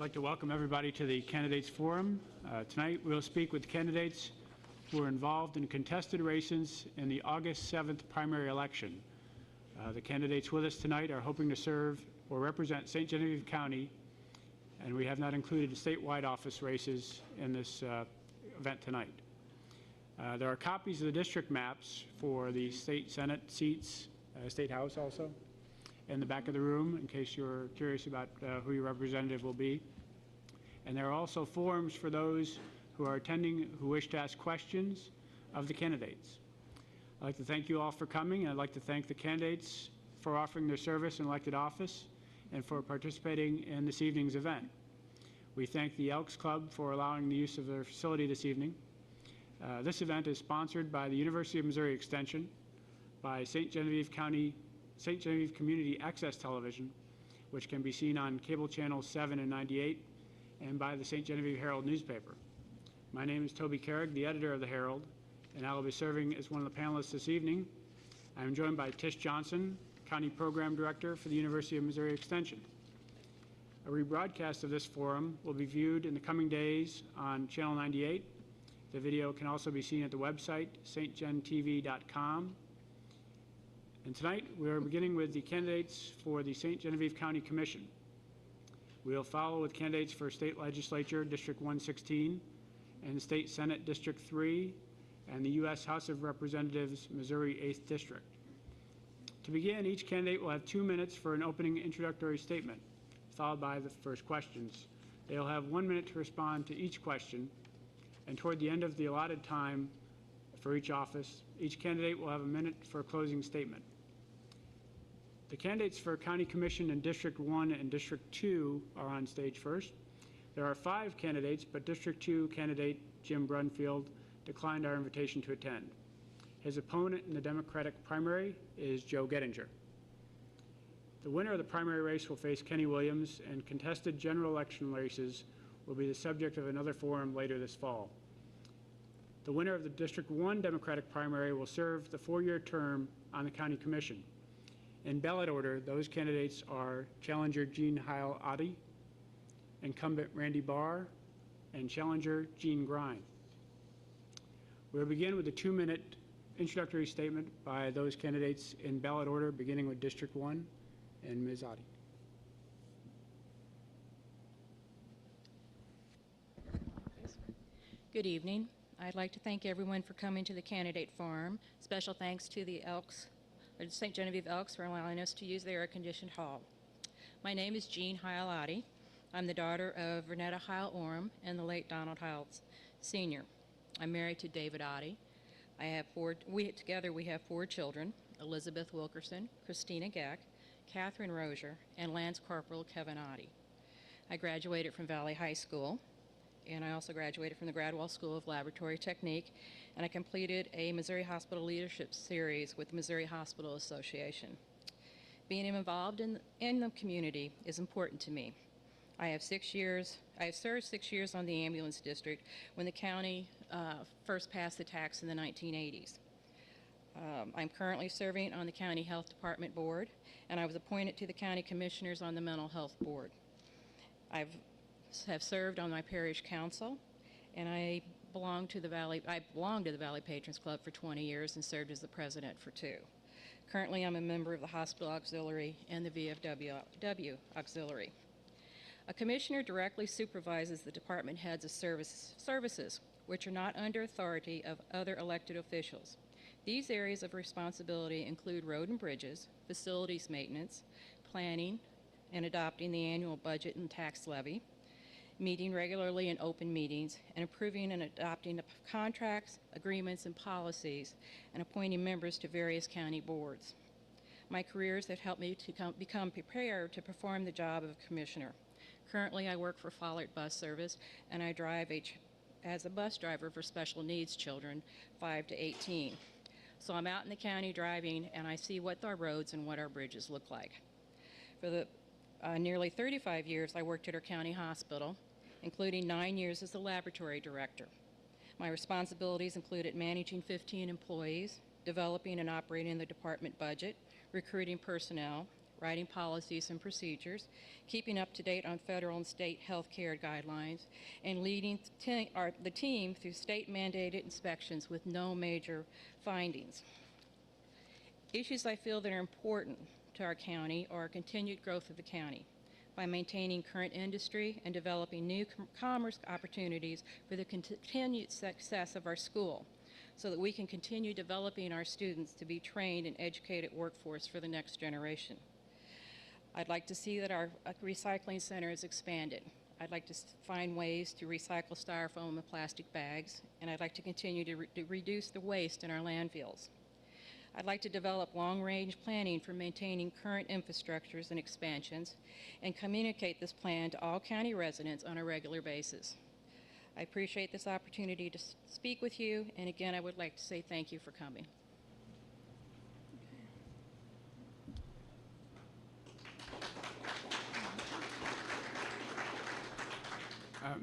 like to welcome everybody to the Candidates Forum. Tonight we'll speak with candidates who are involved in contested races in the August 7th primary election. The candidates with us tonight are hoping to serve or represent St. Genevieve County, and we have not included statewide office races in this event tonight. There are copies of the district maps for the state Senate seats, State House also, in the back of the room in case you're curious about who your representative will be. And there are also forms for those who are attending who wish to ask questions of the candidates. I'd like to thank you all for coming, and I'd like to thank the candidates for offering their service in elected office and for participating in this evening's event. We thank the Elks Club for allowing the use of their facility this evening. This event is sponsored by the University of Missouri Extension, by St. Genevieve Community Access Television, which can be seen on cable channels 7 and 98, and by the St. Genevieve Herald newspaper. My name is Toby Carrig, the editor of the Herald, and I will be serving as one of the panelists this evening. I am joined by Tish Johnson, County Program Director for the University of Missouri Extension. A rebroadcast of this forum will be viewed in the coming days on Channel 98. The video can also be seen at the website, stgentv.com. And tonight, we are beginning with the candidates for the St. Genevieve County Commission. We will follow with candidates for State Legislature District 116 and State Senate District 3 and the U.S. House of Representatives Missouri 8th District. To begin, each candidate will have 2 minutes for an opening introductory statement, followed by the first questions. They will have 1 minute to respond to each question, and toward the end of the allotted time for each office, each candidate will have a minute for a closing statement. The candidates for County Commission in District 1 and District 2 are on stage first. There are 5 candidates, but District 2 candidate Jim Brunfield declined our invitation to attend. His opponent in the Democratic primary is Joe Gettinger. The winner of the primary race will face Kenny Williams, and contested general election races will be the subject of another forum later this fall. The winner of the District 1 Democratic primary will serve the 4-year term on the County Commission. In ballot order, those candidates are challenger Jean Heil-Otte, incumbent Randy Barr, and challenger Gene Grine. We'll begin with a 2-minute introductory statement by those candidates in ballot order, beginning with District 1 and Ms. Otte. Good evening. I'd like to thank everyone for coming to the Candidate Forum. Special thanks to the Elks, or St. Genevieve Elks, for allowing us to use their air-conditioned hall. My name is Jean Heil-Otte. I'm the daughter of Renetta Heil-Orem and the late Donald Heil Sr. I'm married to David Otte. Together we have 4 children: Elizabeth Wilkerson, Christina Gack, Catherine Rozier, and Lance Corporal Kevin Otte. I graduated from Valley High School, and I also graduated from the Gradwell School of Laboratory Technique, and I completed a Missouri Hospital Leadership Series with the Missouri Hospital Association. Being involved in the community is important to me. I have served 6 years on the ambulance district when the county first passed the tax in the 1980s. I'm currently serving on the County Health Department Board, and I was appointed to the County Commissioners on the Mental Health Board. I have served on my parish council, and I belonged to the Valley Patrons Club for 20 years and served as the president for 2. Currently, I'm a member of the Hospital Auxiliary and the VFW Auxiliary. A commissioner directly supervises the department heads of services, which are not under authority of other elected officials. These areas of responsibility include road and bridges, facilities maintenance, planning and adopting the annual budget and tax levy, meeting regularly in open meetings, and approving and adopting contracts, agreements, and policies, and appointing members to various county boards. My careers have helped me to become prepared to perform the job of a commissioner. Currently, I work for Follett Bus Service, and I drive as a bus driver for special needs children 5 to 18. So I'm out in the county driving, and I see what our roads and what our bridges look like. For the nearly 35 years, I worked at our county hospital, including 9 years as the laboratory director. My responsibilities included managing 15 employees, developing and operating the department budget, recruiting personnel, writing policies and procedures, keeping up to date on federal and state health care guidelines, and leading the team through state-mandated inspections with no major findings. Issues I feel that are important to our county are continued growth of the county by maintaining current industry and developing new commerce opportunities for the continued success of our school so that we can continue developing our students to be trained and educated workforce for the next generation. I'd like to see that our recycling center is expanded. I'd like to find ways to recycle styrofoam and plastic bags, and I'd like to continue to reduce the waste in our landfills. I'd like to develop long-range planning for maintaining current infrastructures and expansions and communicate this plan to all county residents on a regular basis. I appreciate this opportunity to speak with you, and again, I would like to say thank you for coming.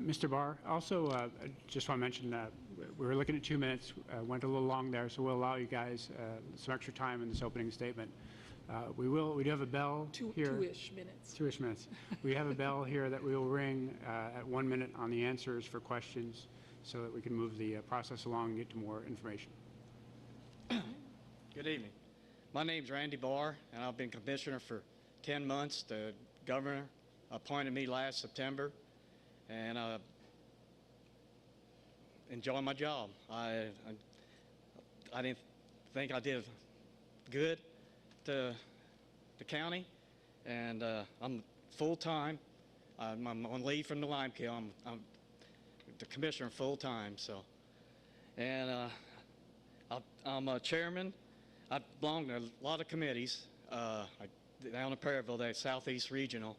Mr. Barr, also, I just want to mention we were looking at 2 minutes, went a little long there, so we'll allow you guys some extra time in this opening statement. We do have a bell here. Two-ish minutes. Two-ish minutes. We have a bell here that we will ring at 1 minute on the answers for questions so that we can move the process along and get to more information. Good evening. My name's Randy Barr, and I've been commissioner for 10 months. The governor appointed me last September, and I enjoy my job. I didn't think I did good to the county, and I'm full-time. I'm on leave from the lime kiln. I'm the commissioner full-time, so. And I'm a chairman. I belong to a lot of committees. Down in Prairieville, they're Southeast Regional,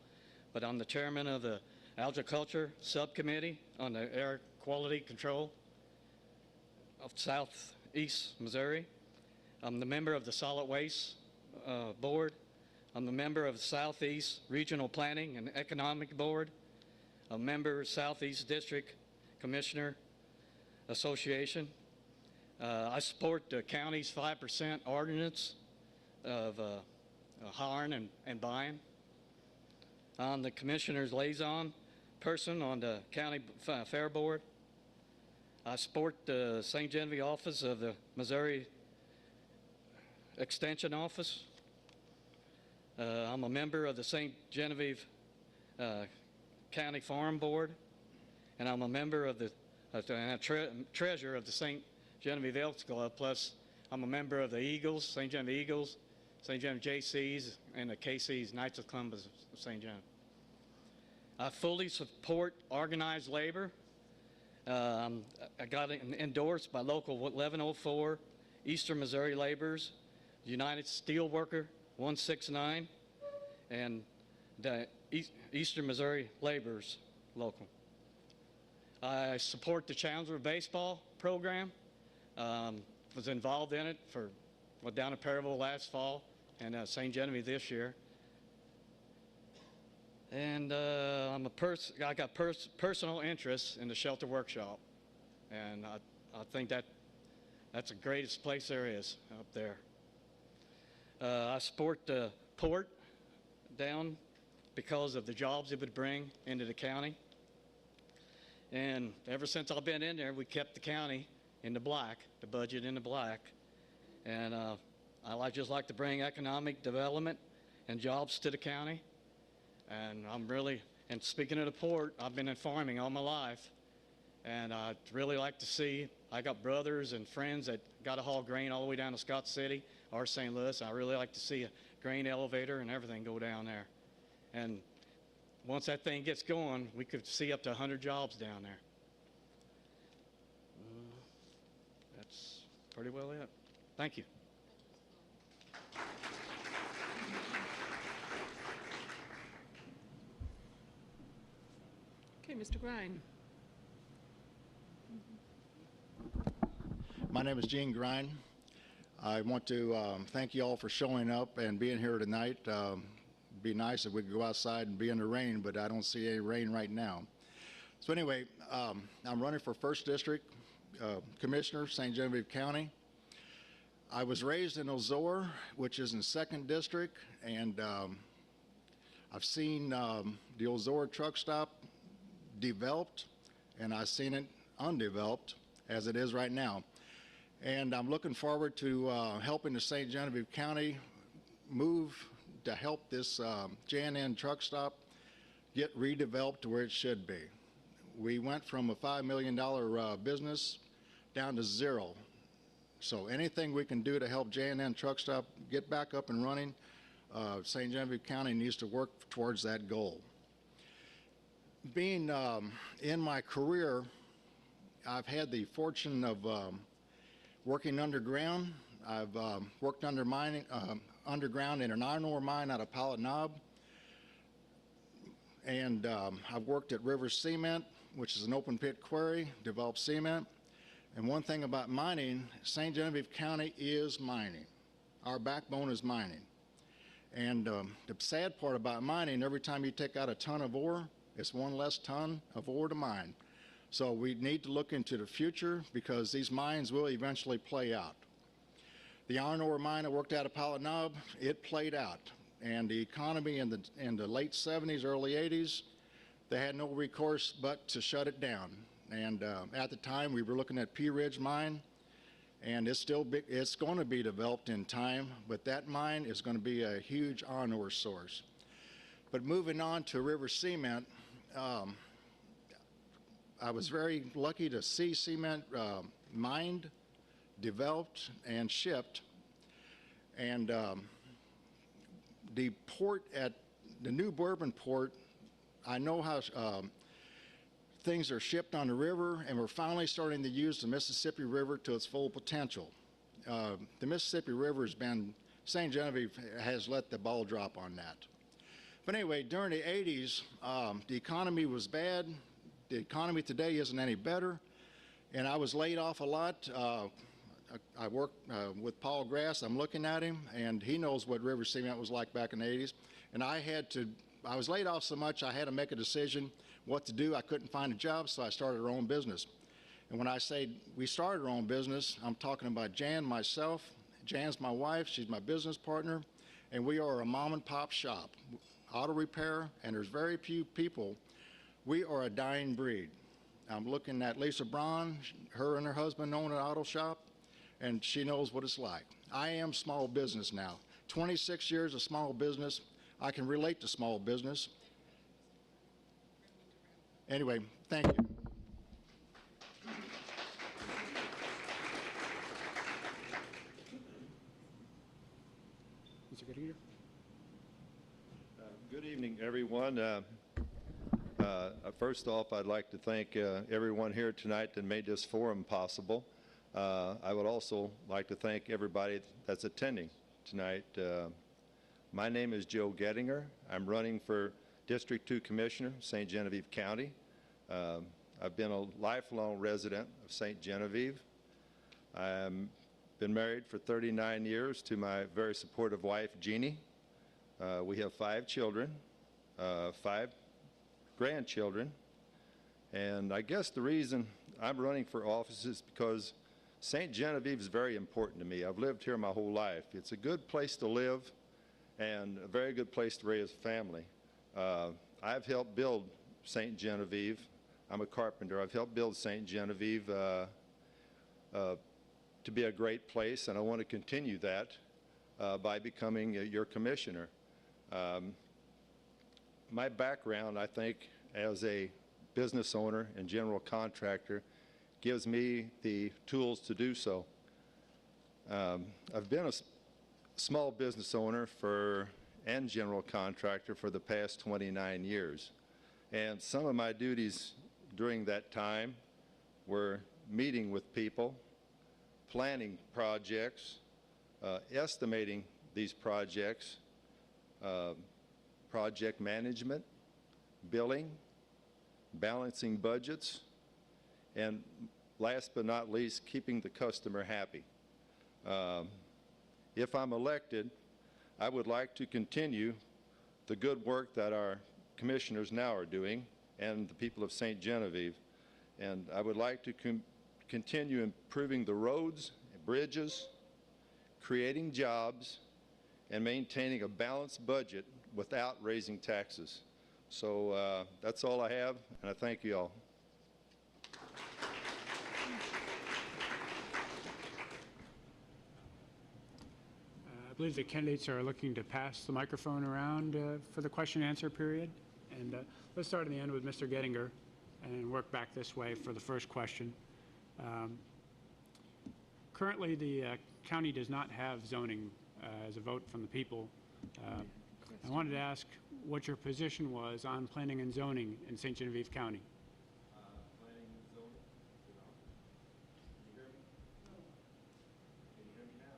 but I'm the chairman of the Agriculture Subcommittee on the Air Quality Control of Southeast Missouri. I'm the member of the Solid Waste Board. I'm the member of the Southeast Regional Planning and Economic Board. I'm a member of Southeast District Commissioner Association. I support the county's 5% ordinance of hiring and buying. I'm the commissioner's liaison person on the county fair board. I support the St. Genevieve office of the Missouri Extension Office. I'm a member of the St. Genevieve County Farm Board, and I'm a member of the treasurer of the St. Genevieve Elks Club, plus I'm a member of the Eagles, St. Genevieve Eagles, St. Genevieve JCs, and the KCs, Knights of Columbus of St. Genevieve. I fully support organized labor. I got endorsed by Local 1104, Eastern Missouri Laborers, United Steelworker 169, and the Eastern Missouri Laborers Local. I support the Challenger Baseball program. Was involved in it for down at Prairieville last fall and St. Genevieve this year. And I got personal interests in the shelter workshop, and I think that's the greatest place there is up there. I support the port down because of the jobs it would bring into the county. And ever since I've been in there, we kept the county in the black, the budget in the black. And I just like to bring economic development and jobs to the county. And and speaking of the port, I've been in farming all my life. And I'd really like to see, I got brothers and friends that got to haul grain all the way down to Scott City or St. Louis. I really like to see a grain elevator and everything go down there. And once that thing gets going, we could see up to 100 jobs down there. That's pretty well it. Thank you. Okay, Mr. Grine. My name is Gene Grine. I want to thank you all for showing up and being here tonight. It'd be nice if we could go outside and be in the rain, but I don't see any rain right now. So anyway, I'm running for 1st District Commissioner, St. Genevieve County. I was raised in Ozora, which is in 2nd District, and I've seen the Ozora truck stop developed, and I've seen it undeveloped as it is right now. And I'm looking forward to helping the St. Genevieve County move to help this J&N truck stop get redeveloped to where it should be. We went from a $5 million business down to 0. So anything we can do to help J&N truck stop get back up and running, St. Genevieve County needs to work towards that goal. Being in my career, I've had the fortune of working underground. I've worked underground in an iron ore mine out of Pilot Knob. And I've worked at River Cement, which is an open pit quarry, developed cement. And one thing about mining, St. Genevieve County is mining. Our backbone is mining. And the sad part about mining, every time you take out a ton of ore, it's one less ton of ore to mine. So we need to look into the future because these mines will eventually play out. The iron ore mine I worked at Pilot Knob, it played out. And the economy in the late 70s, early 80s, they had no recourse but to shut it down. And at the time, we were looking at Pea Ridge Mine, and it's going to be developed in time, but that mine is going to be a huge iron ore source. But moving on to River Cement, I was very lucky to see cement mined, developed, and shipped. And the port at the new Bourbon port, I know how things are shipped on the river, and we're finally starting to use the Mississippi River to its full potential. The Mississippi River has been, St. Genevieve has let the ball drop on that. But anyway, during the 80s, the economy was bad. The economy today isn't any better, and I was laid off a lot. I worked with Paul Grass. I'm looking at him, and he knows what River Cement was like back in the 80s. And I was laid off so much, I had to make a decision what to do. I couldn't find a job, so I started our own business. And when I say we started our own business, I'm talking about Jan, myself. Jan's my wife. She's my business partner. And we are a mom and pop shop, auto repair, and there's very few people. We are a dying breed. I'm looking at Lisa Braun. Her and her husband own an auto shop, and she knows what it's like. I am small business now. 26 years of small business. I can relate to small business. Anyway, thank you. Mr. Goodyear? Good evening, everyone. First off, I'd like to thank everyone here tonight that made this forum possible. I would also like to thank everybody that's attending tonight. My name is Joe Gettinger. I'm running for District 2 Commissioner, St. Genevieve County. I've been a lifelong resident of St. Genevieve. I've been married for 39 years to my very supportive wife, Jeannie. We have 5 children, 5 grandchildren, and I guess the reason I'm running for office is because St. Genevieve is very important to me. I've lived here my whole life. It's a good place to live and a very good place to raise a family. I've helped build St. Genevieve. I'm a carpenter. I've helped build St. Genevieve to be a great place, and I want to continue that by becoming your commissioner. My background, I think, as a business owner and general contractor gives me the tools to do so. I've been a small business owner and general contractor for the past 29 years. And some of my duties during that time were meeting with people, planning projects, estimating these projects, project management, billing, balancing budgets, and last but not least, keeping the customer happy. If I'm elected, I would like to continue the good work that our commissioners now are doing and the people of St. Genevieve. And I would like to continue improving the roads, bridges, creating jobs, and maintaining a balanced budget without raising taxes. So that's all I have, and I thank you all. I believe the candidates are looking to pass the microphone around for the question and answer period. And let's start in the end with Mr. Gettinger and work back this way for the first question. Currently, the county does not have zoning as a vote from the people. I wanted to ask what your position was on planning and zoning in St. Genevieve County. Planning and zoning. Can you hear me? Can you hear me now?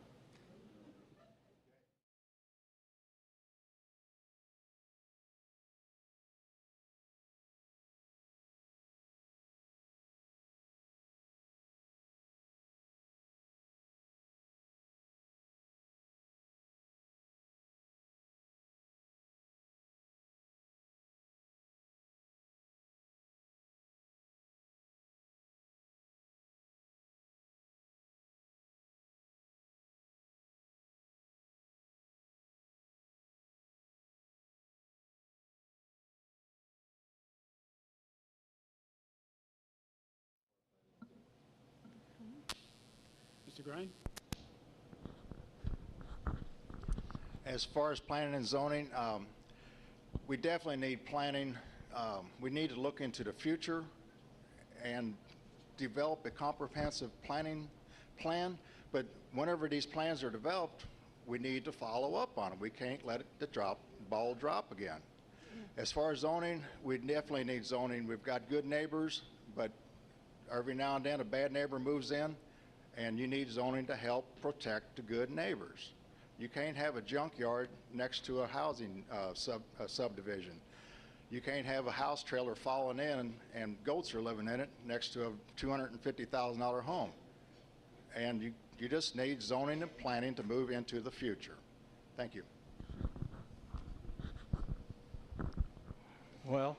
Mr. Grind? As far as planning and zoning, we definitely need planning. We need to look into the future and develop a comprehensive planning plan. But whenever these plans are developed, we need to follow up on them. We can't let the ball drop again. As far as zoning, we definitely need zoning. We've got good neighbors, but every now and then a bad neighbor moves in, and you need zoning to help protect the good neighbors. You can't have a junkyard next to a housing subdivision. You can't have a house trailer falling in and goats are living in it next to a $250,000 home. And you just need zoning and planning to move into the future. Thank you. Well,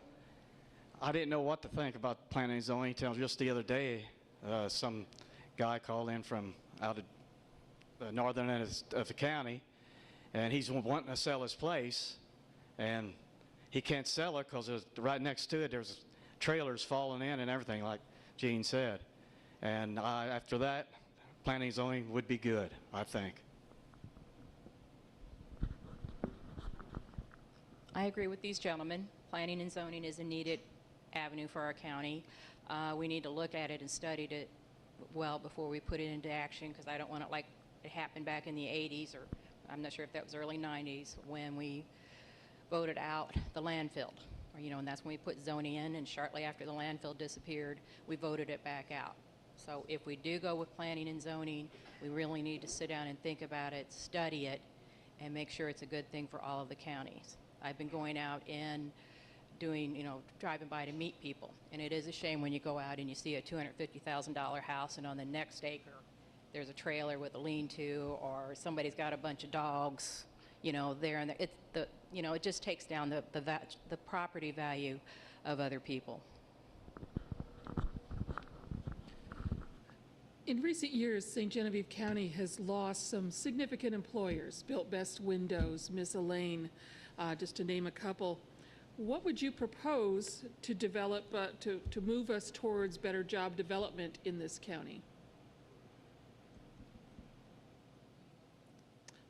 I didn't know what to think about planning and zoning until just the other day. Some guy called in from out of the northern end of the county, and he's wanting to sell his place, and he can't sell it because right next to it there's trailers falling in and everything, like Gene said. And after that, planning and zoning would be good, I think. I agree with these gentlemen. Planning and zoning is a needed avenue for our county. We need to look at it and study it well before we put it into action, because I don't want it like it happened back in the 80s, or I'm not sure if that was early 90s, when we voted out the landfill. And that's when we put zoning in, and shortly after the landfill disappeared, we voted it back out. So if we do go with planning and zoning, we really need to sit down and think about it, study it, and make sure it's a good thing for all of the counties. I've been going out and driving by to meet people, and it is a shame when you go out and you see a $250,000 house, and on the next acre there's a trailer with a lean-to, or somebody's got a bunch of dogs, there, and it just takes down the property value of other people. In recent years, St. Genevieve County has lost some significant employers, Built Best Windows, Miss Elaine, just to name a couple. What would you propose to develop, to move us towards better job development in this county?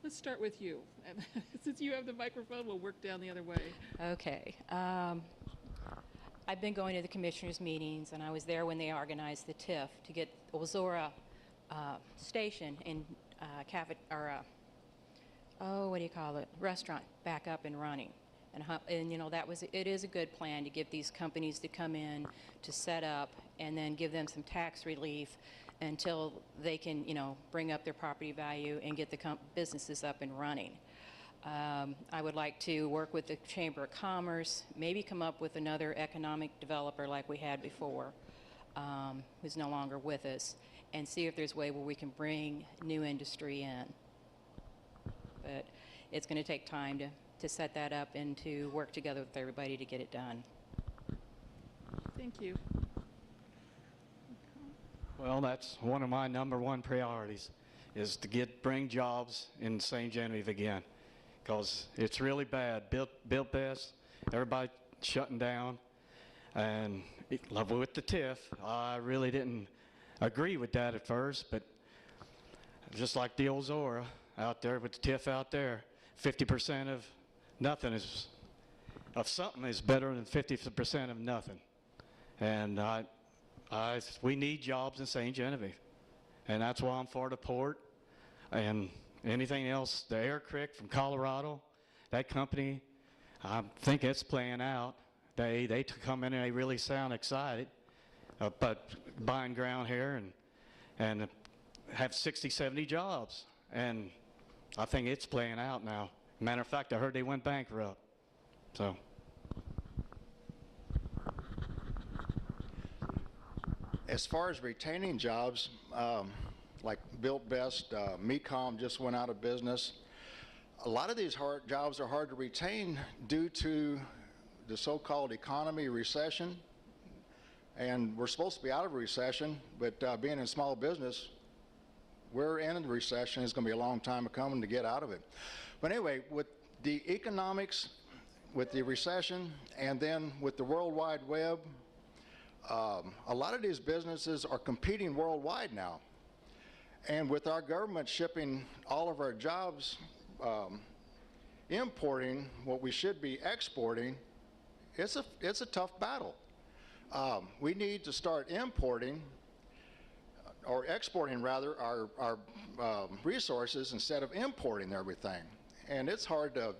Let's start with you. Since you have the microphone, we'll work down the other way. Okay. I've been going to the commissioners' meetings, and I was there when they organized the TIF to get Ozora Station in restaurant back up and running. And it is a good plan to get these companies to come in to set up and then give them some tax relief until they can, bring up their property value and get the businesses up and running. I would like to work with the Chamber of Commerce, maybe come up with another economic developer like we had before, who's no longer with us, and see if there's a way where we can bring new industry in. But it's going to take time to set that up and to work together with everybody to get it done. Thank you. Well, that's one of my #1 priorities, is to bring jobs in St. Genevieve again, because it's really bad. Built Best, everybody shutting down, and with the TIF, I really didn't agree with that at first, but just like the old Zora out there with the TIF out there, 50% of nothing of something is better than 50% of nothing. And we need jobs in St. Genevieve, and that's why I'm for the port. And anything else, the Air Creek from Colorado, that company, I think it's playing out. They come in and they really sound excited about buying ground here and have 60, 70 jobs. And I think it's playing out now. Matter of fact, I heard they went bankrupt. So. As far as retaining jobs, like Built Best, MECOM just went out of business. A lot of these jobs are hard to retain due to the so-called economy recession. And we're supposed to be out of a recession, but being in small business, we're in a recession. It's going to be a long time coming to get out of it. But anyway, with the economics, with the recession, and then with the World Wide Web, a lot of these businesses are competing worldwide now. And with our government shipping all of our jobs, importing what we should be exporting, it's a tough battle. We need to start importing, or exporting rather, our resources instead of importing everything. And it's hard to,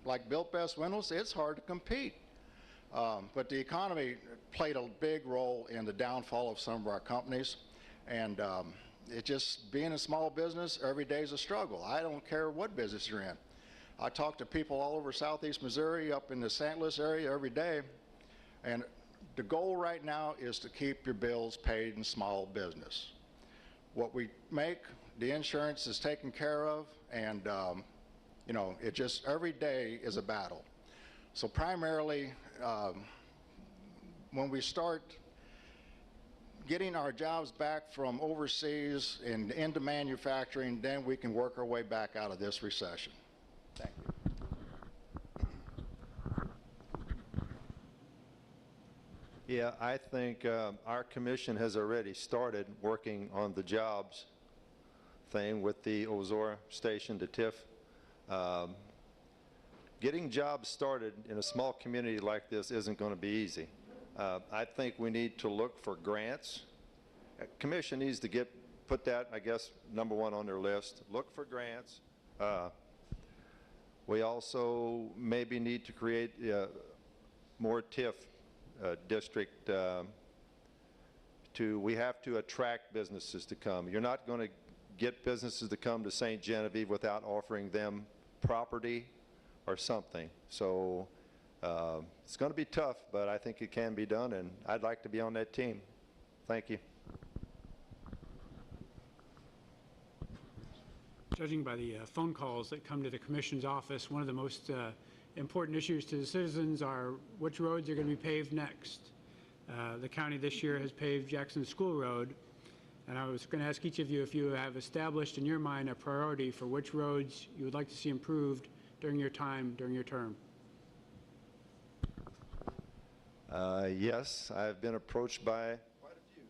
like Built Best Windows, it's hard to compete. But the economy played a big role in the downfall of some of our companies. And it just, being a small business, every day is a struggle. I don't care what business you're in. I talk to people all over southeast Missouri, up in the St. Louis area every day. And the goal right now is to keep your bills paid in small business. What we make, the insurance is taken care of, and you know, it just, every day is a battle. So primarily, when we start getting our jobs back from overseas and into manufacturing, then we can work our way back out of this recession. Thank you. Yeah, I think our commission has already started working on the jobs thing with the Ozora station, the TIF. Getting jobs started in a small community like this isn't going to be easy. I think we need to look for grants. Commission needs to put that, I guess, #1 on their list. Look for grants. We also maybe need to create more TIF district. We have to attract businesses to come. You're not going to get businesses to come to St. Genevieve without offering them property or something. So it's going to be tough, but I think it can be done, and I'd like to be on that team. Thank you. Judging by the phone calls that come to the Commission's office, one of the most important issues to the citizens are which roads are going to be paved next. The county this year has paved Jackson School Road, and I was going to ask each of you if you have established in your mind a priority for which roads you would like to see improved during your time, during your term. Yes, I've been approached by quite a few.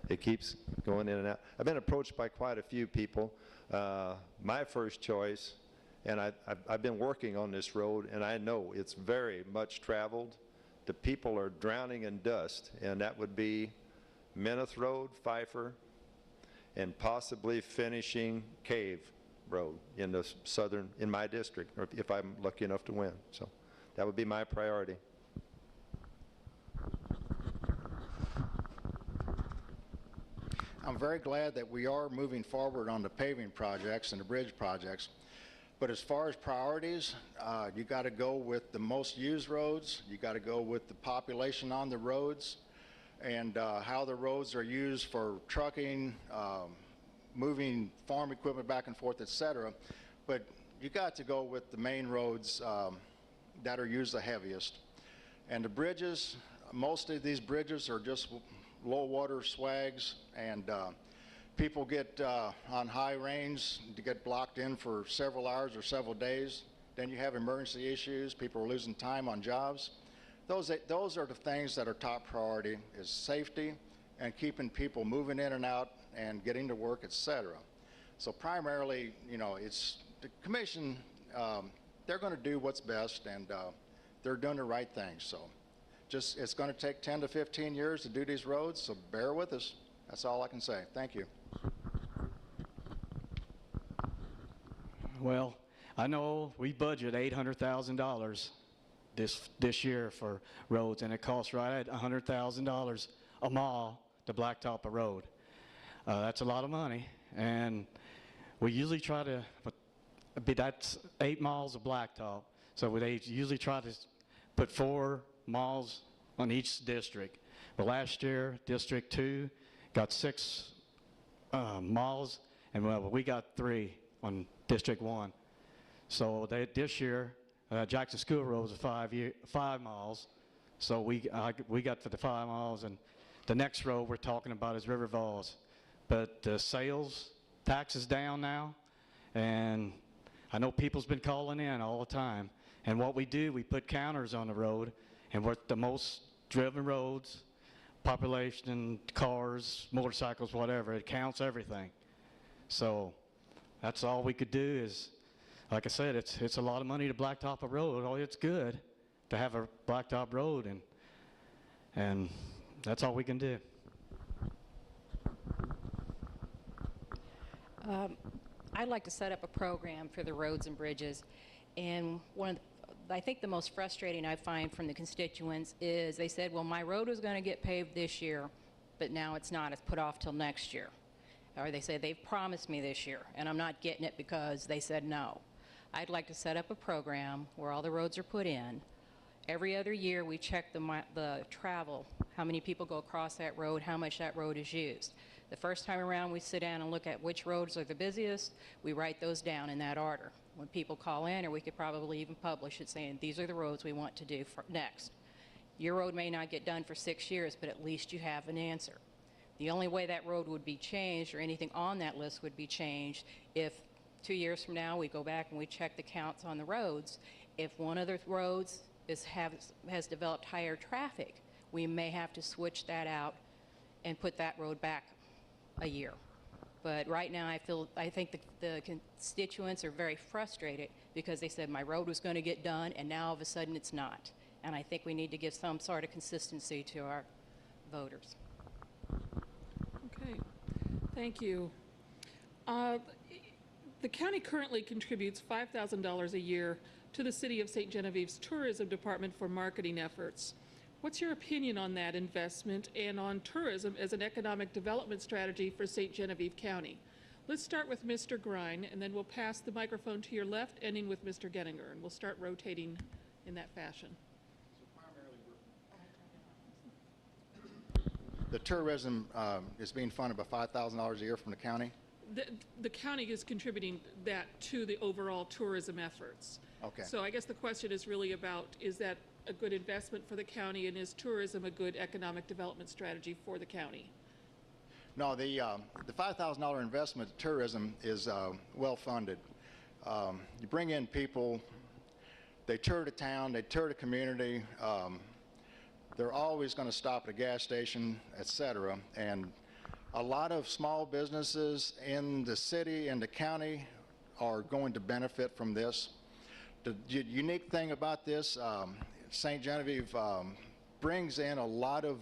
It keeps going in and out. I've been approached by quite a few people. My first choice, and I've been working on this road, and I know it's very much traveled. The people are drowning in dust, and that would be Mineth Road, Pfeiffer, and possibly finishing Cave Road in the southern, in my district, or if I'm lucky enough to win. So that would be my priority. I'm very glad that we are moving forward on the paving projects and the bridge projects. But as far as priorities, you got to go with the most used roads. You got to go with the population on the roads and how the roads are used for trucking, moving farm equipment back and forth, etc. But you got to go with the main roads that are used the heaviest. And the bridges, most of these bridges are just low water swags, and People get on high range to get blocked in for several hours or several days. Then you have emergency issues. People are losing time on jobs. Those are the things that are top priority, is safety and keeping people moving in and out and getting to work, etc. So primarily, you know, it's the commission, they're going to do what's best, and they're doing the right thing. So just, it's going to take 10 to 15 years to do these roads, so bear with us. That's all I can say. Thank you. Well, I know we budget $800,000 this year for roads, and it costs right at $100,000 a mile to blacktop a road. That's a lot of money, and we usually try to, that's 8 miles of blacktop, so they usually try to put 4 miles on each district. But last year, District 2 got 6 miles, and we got 3 on District 1. So this year, Jackson School Road was 5 miles, so we got for the 5 miles, and the next road we're talking about is River Falls. But the sales tax is down now, and I know people's been calling in all the time. And what we do, we put counters on the road, and we're the most driven roads, population, cars, motorcycles, whatever, it counts everything. So that's all we could do is, like I said, it's a lot of money to blacktop a road. Oh, it's good to have a blacktop road, and that's all we can do. I'd like to set up a program for the roads and bridges, and I think the most frustrating I find from the constituents is they said, well, my road was going to get paved this year, but now it's not. It's put off till next year. Or they say they've promised me this year, and I'm not getting it because they said no. I'd like to set up a program where all the roads are put in. Every other year we check the travel, how many people go across that road, how much that road is used. The first time around we sit down and look at which roads are the busiest, we write those down in that order. When people call in, or we could probably even publish it saying these are the roads we want to do next. Your road may not get done for 6 years, but at least you have an answer. The only way that road would be changed or anything on that list would be changed if 2 years from now we go back and we check the counts on the roads. If one of the roads has developed higher traffic, we may have to switch that out and put that road back a year. But right now I think the constituents are very frustrated because they said my road was going to get done and now all of a sudden it's not. And I think we need to give some sort of consistency to our voters. Okay, thank you. The county currently contributes $5,000 a year to the City of St. Genevieve's Tourism Department for marketing efforts. What's your opinion on that investment and on tourism as an economic development strategy for St. Genevieve County? Let's start with Mr. Grine, and then we'll pass the microphone to your left, ending with Mr. Gettinger, and we'll start rotating in that fashion. The tourism is being funded by $5,000 a year from the county. The county is contributing that to the overall tourism efforts. Okay. So I guess the question is really about, is that a good investment for the county, and is tourism a good economic development strategy for the county? No, the $5,000 investment in tourism is well funded. You bring in people, they tour the town, they tour the community, they're always going to stop at a gas station, etc. And a lot of small businesses in the city and the county are going to benefit from this. The unique thing about this, St. Genevieve brings in a lot of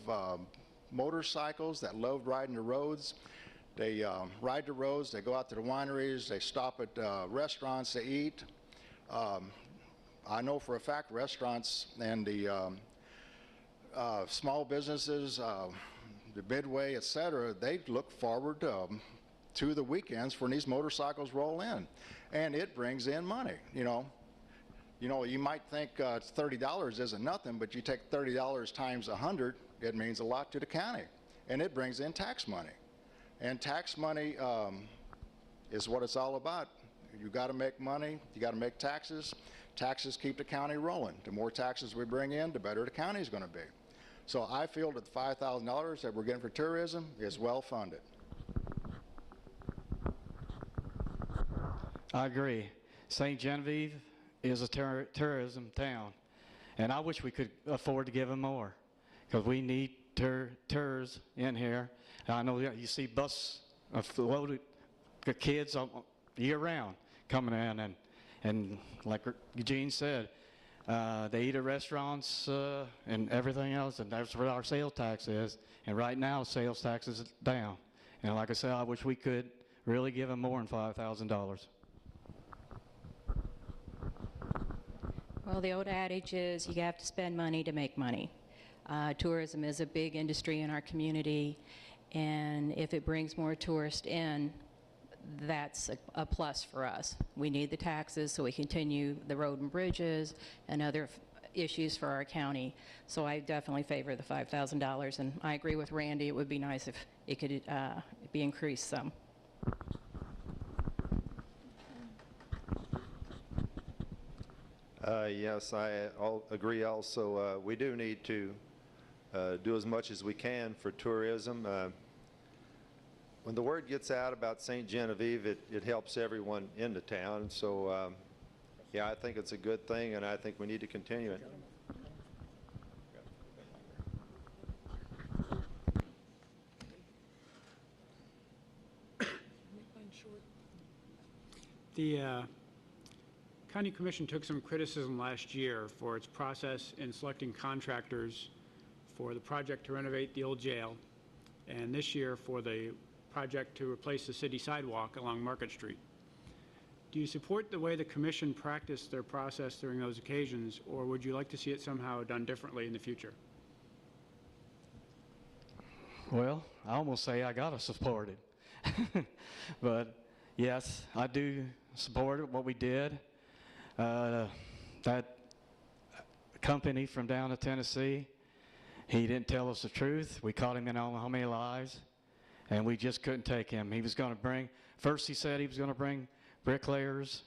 motorcycles that love riding the roads. They ride the roads, they go out to the wineries, they stop at restaurants to eat. I know for a fact restaurants and the small businesses, the Midway, etc., they look forward to the weekends when these motorcycles roll in, and it brings in money. You might think $30 isn't nothing, but you take $30 times 100, it means a lot to the county, and it brings in tax money. And tax money is what it's all about. You got to make money, you got to make taxes. Taxes keep the county rolling. The more taxes we bring in, the better the county is going to be. So I feel that the $5,000 that we're getting for tourism is well funded. I agree. St. Genevieve is a tourism town, and I wish we could afford to give them more, because we need tours in here. And I know that you see bus loaded kids year-round coming in, and like Eugene said, they eat at restaurants and everything else, and that's where our sales tax is. And right now, sales tax is down. And like I said, I wish we could really give them more than $5,000. Well, the old adage is you have to spend money to make money. Tourism is a big industry in our community, and if it brings more tourists in, that's a plus for us. We need the taxes so we continue the road and bridges and other issues for our county. So I definitely favor the $5,000, and I agree with Randy. It would be nice if it could be increased some. Yes, I agree also. We do need to do as much as we can for tourism. When the word gets out about St. Genevieve, it helps everyone in the town. So, yeah, I think it's a good thing, and I think we need to continue it. The County Commission took some criticism last year for its process in selecting contractors for the project to renovate the old jail, and this year for the project to replace the city sidewalk along Market Street. Do you support the way the Commission practiced their process during those occasions, or would you like to see it somehow done differently in the future? Well, I almost say I gotta support it. But yes, I do support what we did. That company from down in Tennessee, he didn't tell us the truth. We caught him in I don't know how many lies, and we just couldn't take him. He was going to bring, first he said he was going to bring bricklayers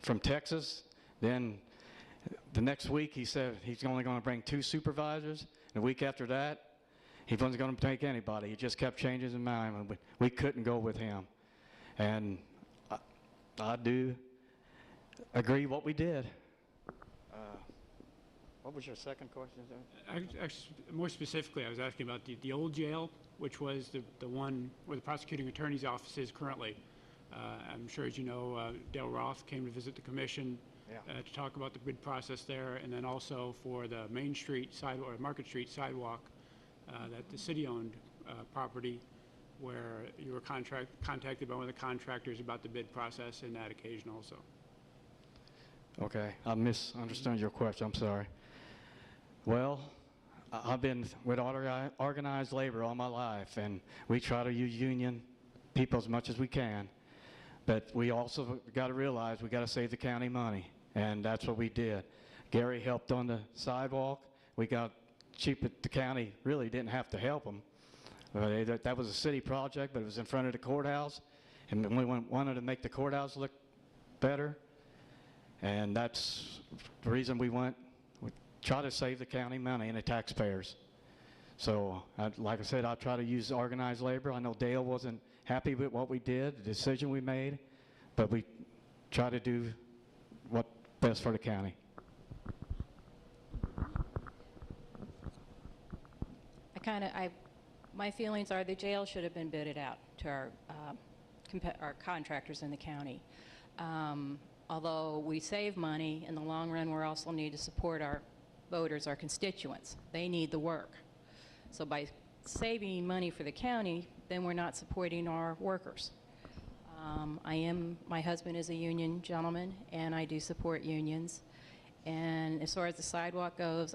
from Texas. Then the next week he said he's only going to bring 2 supervisors. And the week after that, he wasn't going to take anybody. He just kept changing his mind. And we couldn't go with him. And I do agree what we did. What was your second question? More specifically, I was asking about the old jail, which was the one where the prosecuting attorney's office is currently. I'm sure, as you know, Dale Roth came to visit the commission to talk about the bid process there, and then also for the Main Street sidewalk, or Market Street sidewalk, that the city-owned property, where you were contacted by one of the contractors about the bid process in that occasion also. Okay, I misunderstood your question. I'm sorry. Well, I've been with organized labor all my life, and we try to use union people as much as we can. But we also got to realize we got to save the county money, and that's what we did. Gary helped on the sidewalk. We got cheap. The county really didn't have to help them. That was a city project, but it was in front of the courthouse, and we wanted to make the courthouse look better. And that's the reason we try to save the county money and the taxpayers. So, like I said, I try to use organized labor. I know Dale wasn't happy with what we did, the decision we made, but we try to do what's best for the county. My feelings are the jail should have been bidded out to our contractors in the county. Although we save money, in the long run, we also need to support our voters, our constituents. They need the work. So by saving money for the county, then we're not supporting our workers. My husband is a union gentleman, and I do support unions. And as far as the sidewalk goes,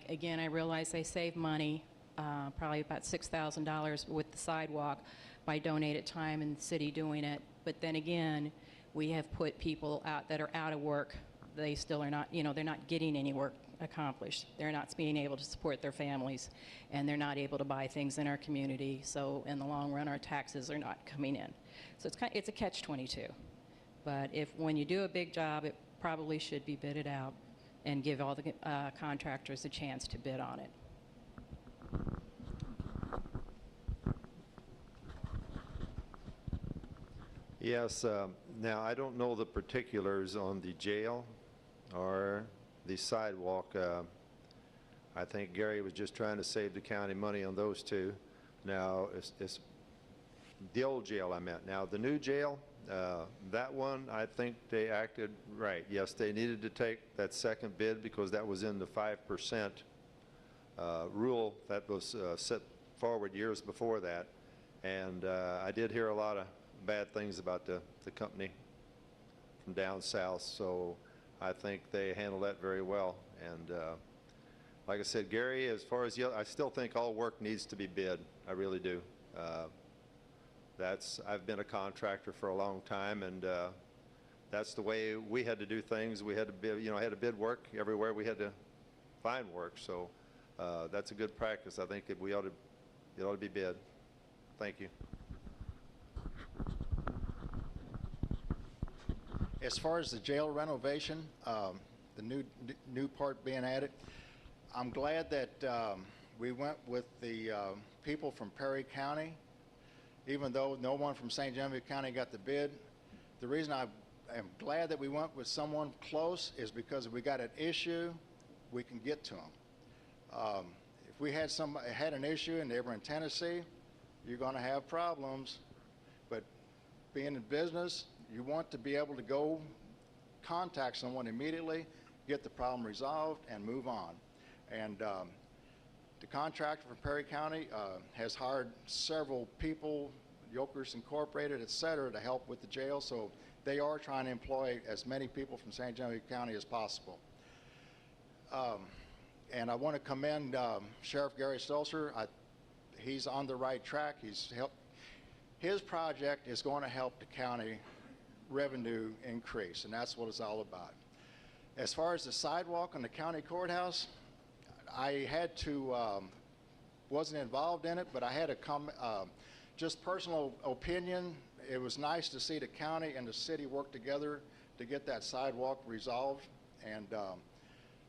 again, I realize they save money, probably about $6,000 with the sidewalk by donated time in the city doing it. But then again, we have put people out that are out of work. They still are not, they're not getting any work accomplished. They're not being able to support their families, and they're not able to buy things in our community. So in the long run, our taxes are not coming in. So it's a catch-22. But when you do a big job, it probably should be bidded out and give all the contractors a chance to bid on it. Yes, now I don't know the particulars on the jail or the sidewalk. I think Gary was just trying to save the county money on those two. Now, it's the old jail I meant. Now, the new jail, that one, I think they acted right. Yes, they needed to take that second bid because that was in the 5% rule that was set forward years before that. And I did hear a lot of bad things about the company from down south, so I think they handled that very well. And like I said, Gary, as far as I still think all work needs to be bid. I really do. I've been a contractor for a long time, and that's the way we had to do things. We had to bid, had to bid work everywhere. We had to find work, so that's a good practice. I think that it ought to be bid. Thank you. As far as the jail renovation, the new part being added, I'm glad that we went with the people from Perry County, even though no one from St. Genevieve County got the bid. The reason I am glad that we went with someone close is because if we got an issue, we can get to them. If we had an issue and they were in Tennessee, you're going to have problems. But being in business, you want to be able to go contact someone immediately, get the problem resolved, and move on. And the contractor from Perry County has hired several people, Yokers Incorporated, et cetera, to help with the jail. So they are trying to employ as many people from St. Genevieve County as possible. And I want to commend Sheriff Gary Stolzer. He's on the right track. His project is going to help the county revenue increase, and that's what it's all about. As far as the sidewalk on the county courthouse, I had to, wasn't involved in it, but I had a just personal opinion. It was nice to see the county and the city work together to get that sidewalk resolved, and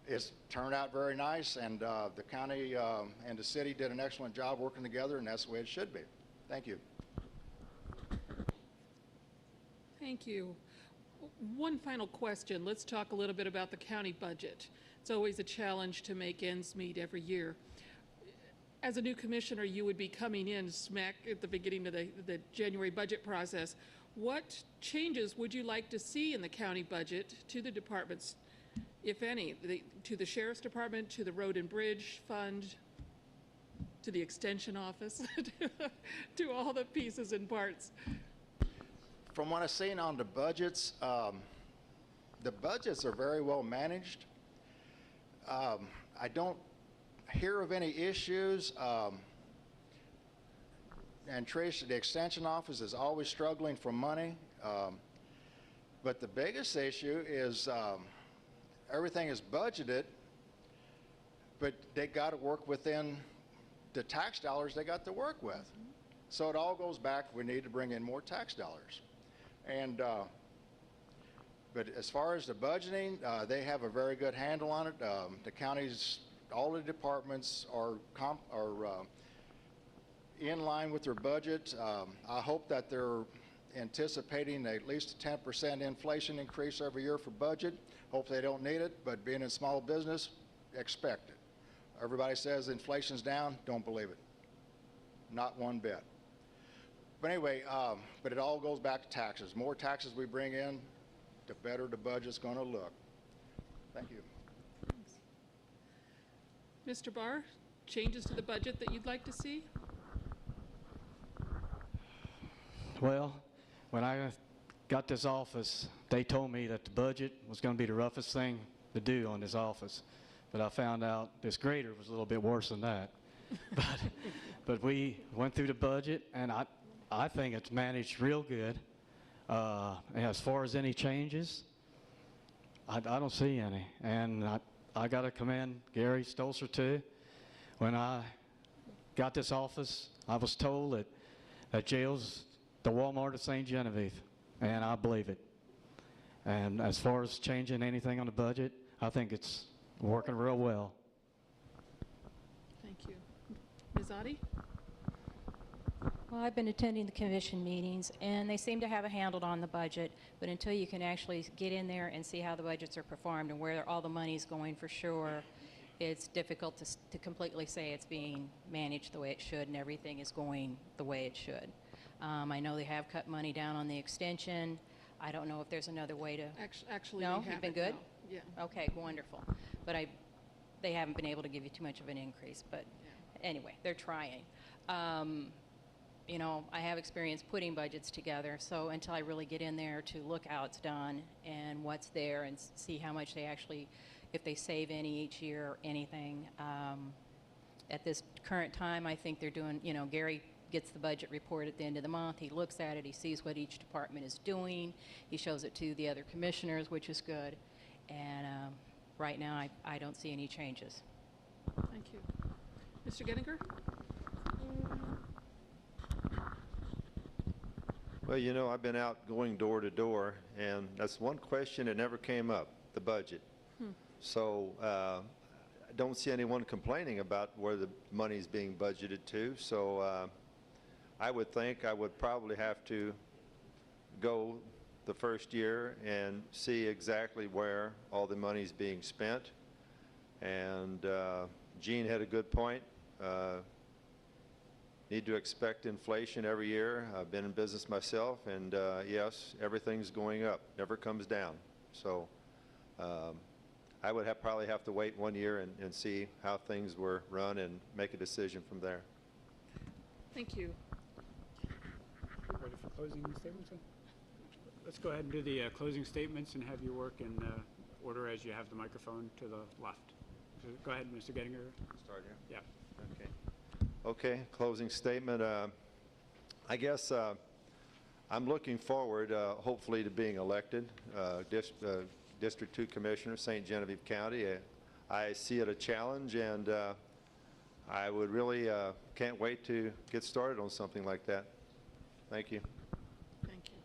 it's turned out very nice, and the county and the city did an excellent job working together, and that's the way it should be. Thank you. Thank you. One final question. Let's talk a little bit about the county budget. It's always a challenge to make ends meet every year. As a new commissioner, you would be coming in smack at the beginning of the January budget process. What changes would you like to see in the county budget to the departments, if any, to the Sheriff's Department, to the Road and Bridge Fund, to the Extension Office, to all the pieces and parts? From what I've seen on the budgets are very well managed. I don't hear of any issues. And Trish, the Extension Office is always struggling for money. But the biggest issue is everything is budgeted, but they got to work within the tax dollars they got to work with. So it all goes back, we need to bring in more tax dollars. And but as far as the budgeting, they have a very good handle on it. The counties, all the departments are in line with their budget. I hope that they're anticipating at least a 10% inflation increase every year for budget. Hope they don't need it, but being in small business, expect it. Everybody says inflation's down, don't believe it. Not one bit. But anyway, but it all goes back to taxes. More taxes we bring in, the better the budget's going to look. Thank you. Mr. Barr, changes to the budget that you'd like to see? Well, when I got this office, they told me that the budget was going to be the roughest thing to do on this office. But I found out this grader was a little bit worse than that. But we went through the budget, and I think it's managed real good. And as far as any changes, I don't see any. And I got to commend Gary Stolzer too. When I got this office, I was told that jail's the Walmart of St. Genevieve, and I believe it. And as far as changing anything on the budget, I think it's working real well. Thank you. Ms. Oddie? Well, I've been attending the commission meetings, and they seem to have a handle on the budget, but until you can actually get in there and see how the budgets are performed and where all the money's going for sure, it's difficult to completely say it's being managed the way it should and everything is going the way it should. I know they have cut money down on the extension. I don't know if there's another way to... Actually, No? we You've been haven't, good? no. Yeah. Okay, wonderful. But they haven't been able to give you too much of an increase, but anyway, they're trying. You know, I have experience putting budgets together, so until I really get in there to look how it's done and what's there and see how much they actually, if they save any each year or anything, at this current time, I think they're doing, you know, Gary gets the budget report at the end of the month. He looks at it. He sees what each department is doing. He shows it to the other commissioners, which is good. And right now, I don't see any changes. Thank you. Mr. Gettinger? Well, you know, I've been out going door to door, and that's one question that never came up, the budget. So I don't see anyone complaining about where the money's being budgeted to. So I would think I would probably have to go the first year and see exactly where all the money's being spent. And Gene had a good point. Need to expect inflation every year. I've been in business myself, and yes, everything's going up, never comes down. So I would probably have to wait 1 year and see how things were run and make a decision from there. Thank you. Ready for closing statements? Let's go ahead and do the closing statements and have you work in order as you have the microphone to the left. So go ahead, Mr. Gettinger. Start here? Yeah. Okay. Okay, closing statement. I guess I'm looking forward, hopefully, to being elected District 2 Commissioner, St. Genevieve County. I see it a challenge, and I would really can't wait to get started on something like that. Thank you. Thank you.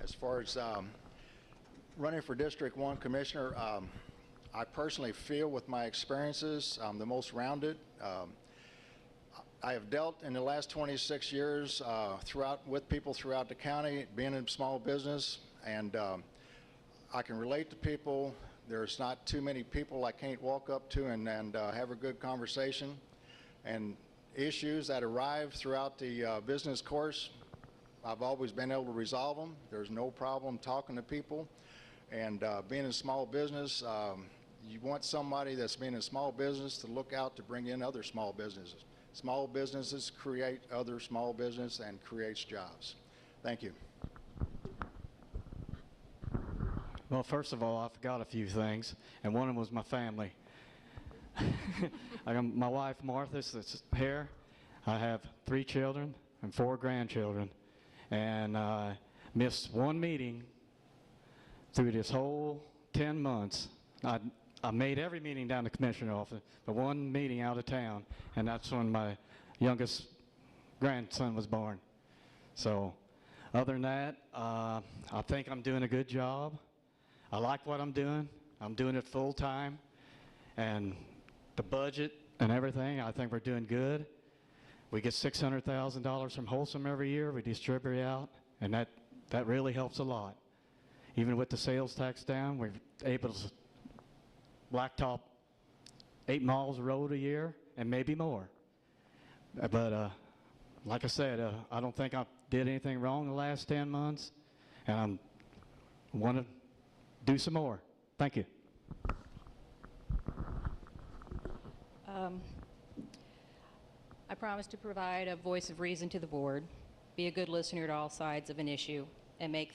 As far as running for District 1 Commissioner, I personally feel with my experiences, I'm the most rounded. I have dealt in the last 26 years with people throughout the county, being in small business, and I can relate to people. There's not too many people I can't walk up to and have a good conversation. And issues that arrive throughout the business course, I've always been able to resolve them. There's no problem talking to people. And being in small business, you want somebody that's been in small business to look out to bring in other small businesses. Small businesses create other small business and creates jobs. Thank you. Well, first of all, I forgot a few things, and one of them was my family. I got my wife, Martha, that's here. I have 3 children and 4 grandchildren, and I missed one meeting through this whole 10 months. I made every meeting down the commissioner office, but one meeting out of town, and that's when my youngest grandson was born. So other than that, I think I'm doing a good job. I like what I'm doing. I'm doing it full time. And the budget and everything, I think we're doing good. We get $600,000 from Wholesome every year. We distribute it out, and that really helps a lot. Even with the sales tax down, we're able to blacktop 8 miles of road a year and maybe more. But like I said, I don't think I did anything wrong the last 10 months, and I want to do some more. Thank you. I promise to provide a voice of reason to the board, be a good listener to all sides of an issue, and make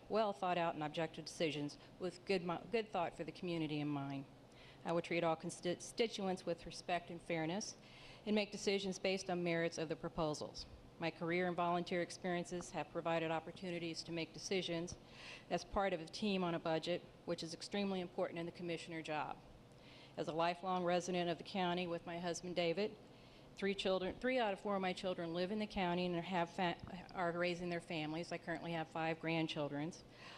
well thought out and objective decisions with good thought for the community in mind. I will treat all constituents with respect and fairness and make decisions based on merits of the proposals. My career and volunteer experiences have provided opportunities to make decisions as part of a team on a budget, which is extremely important in the commissioner job. As a lifelong resident of the county with my husband David, 3 out of 4 of my children live in the county and are raising their families. I currently have 5 grandchildren.